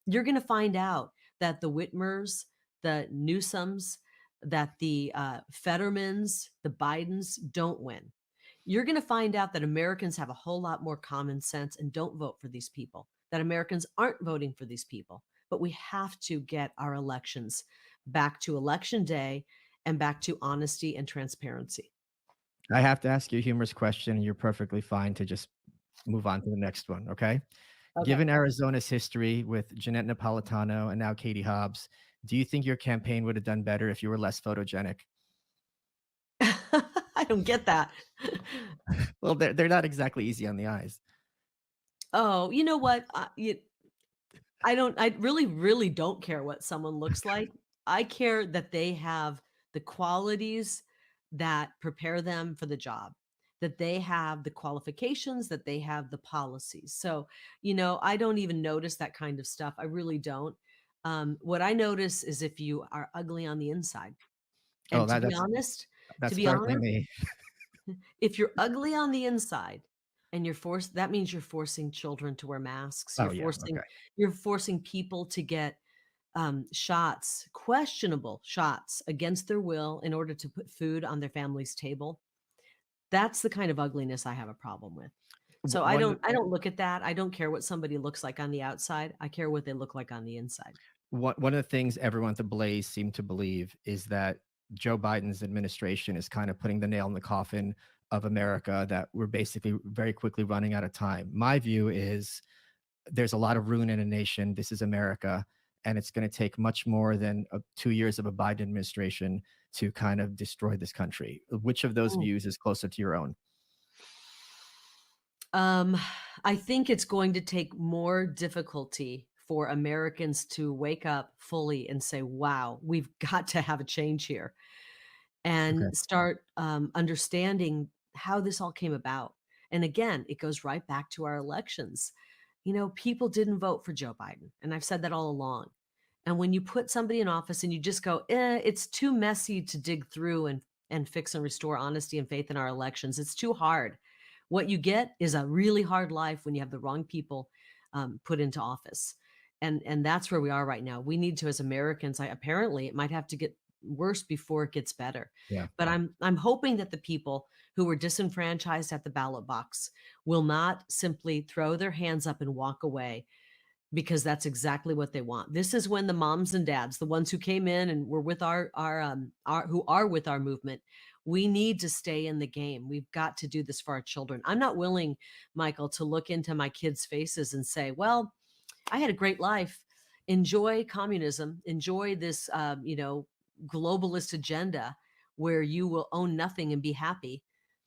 you're going to find out that the Whitmers, the Newsoms, that the Fettermans, the Bidens don't win. You're going to find out that Americans have a whole lot more common sense and don't vote for these people, that Americans aren't voting for these people. But we have to get our elections back to election day and back to honesty and transparency. I have to ask you a humorous question, and you're perfectly fine to just move on to the next one, okay? Okay. Given Arizona's history with Jeanette Napolitano and now Katie Hobbs, do you think your campaign would have done better if you were less photogenic? I don't get that. Well, they're not exactly easy on the eyes. Oh, you know what? I really, really don't care what someone looks like. I care that they have the qualities that prepare them for the job, that they have the qualifications, that they have the policies. So, I don't even notice that kind of stuff. I really don't. What I notice is if you are ugly on the inside. Oh, And to be honest, that's certainly me. if you're ugly on the inside and that means you're forcing children to wear masks. Oh, yeah, okay. You're forcing people to get shots, questionable shots against their will in order to put food on their family's table. That's the kind of ugliness I have a problem with. So I don't look at that. I don't care what somebody looks like on the outside. I care what they look like on the inside. One of the things everyone at the Blaze seemed to believe is that Joe Biden's administration is kind of putting the nail in the coffin of America, that we're basically very quickly running out of time. My view is there's a lot of ruin in a nation. This is America, and it's going to take much more than 2 years of a Biden administration to kind of destroy this country. Which of those views is closer to your own? I think it's going to take more difficulty for Americans to wake up fully and say, wow, we've got to have a change here and start understanding how this all came about. And again, it goes right back to our elections. People didn't vote for Joe Biden. And I've said that all along. And when you put somebody in office and you just go, it's too messy to dig through and fix and restore honesty and faith in our elections. It's too hard. What you get is a really hard life when you have the wrong people put into office. And that's where we are right now. We need to, as Americans, apparently it might have to get worse before it gets better. Yeah. But I'm hoping that the people who were disenfranchised at the ballot box will not simply throw their hands up and walk away, because that's exactly what they want. This is when the moms and dads, the ones who came in and were with our who are with our movement, we need to stay in the game. We've got to do this for our children. I'm not willing, Michael, to look into my kids' faces and say, well, I had a great life. Enjoy communism. Enjoy this, globalist agenda where you will own nothing and be happy.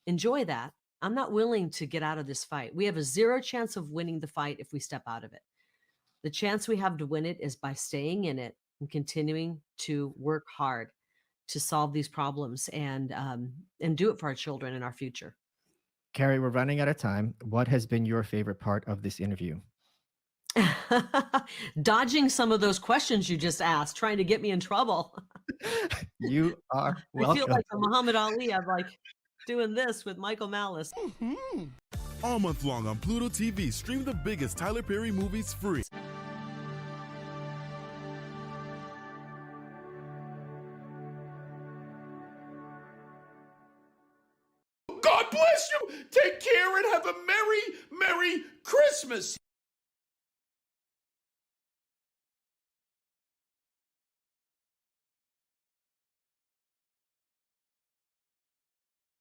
Enjoy that. I'm not willing to get out of this fight. We have a 0 chance of winning the fight if we step out of it. The chance we have to win it is by staying in it and continuing to work hard to solve these problems and do it for our children and our future. Kari, we're running out of time. What has been your favorite part of this interview? Dodging some of those questions you just asked, trying to get me in trouble. You are I feel welcome. like a Muhammad Ali. I'm like doing this with Michael Malice. All month long on Pluto TV, stream the biggest Tyler Perry movies free. God bless you. Take care and have a Merry, Merry Christmas.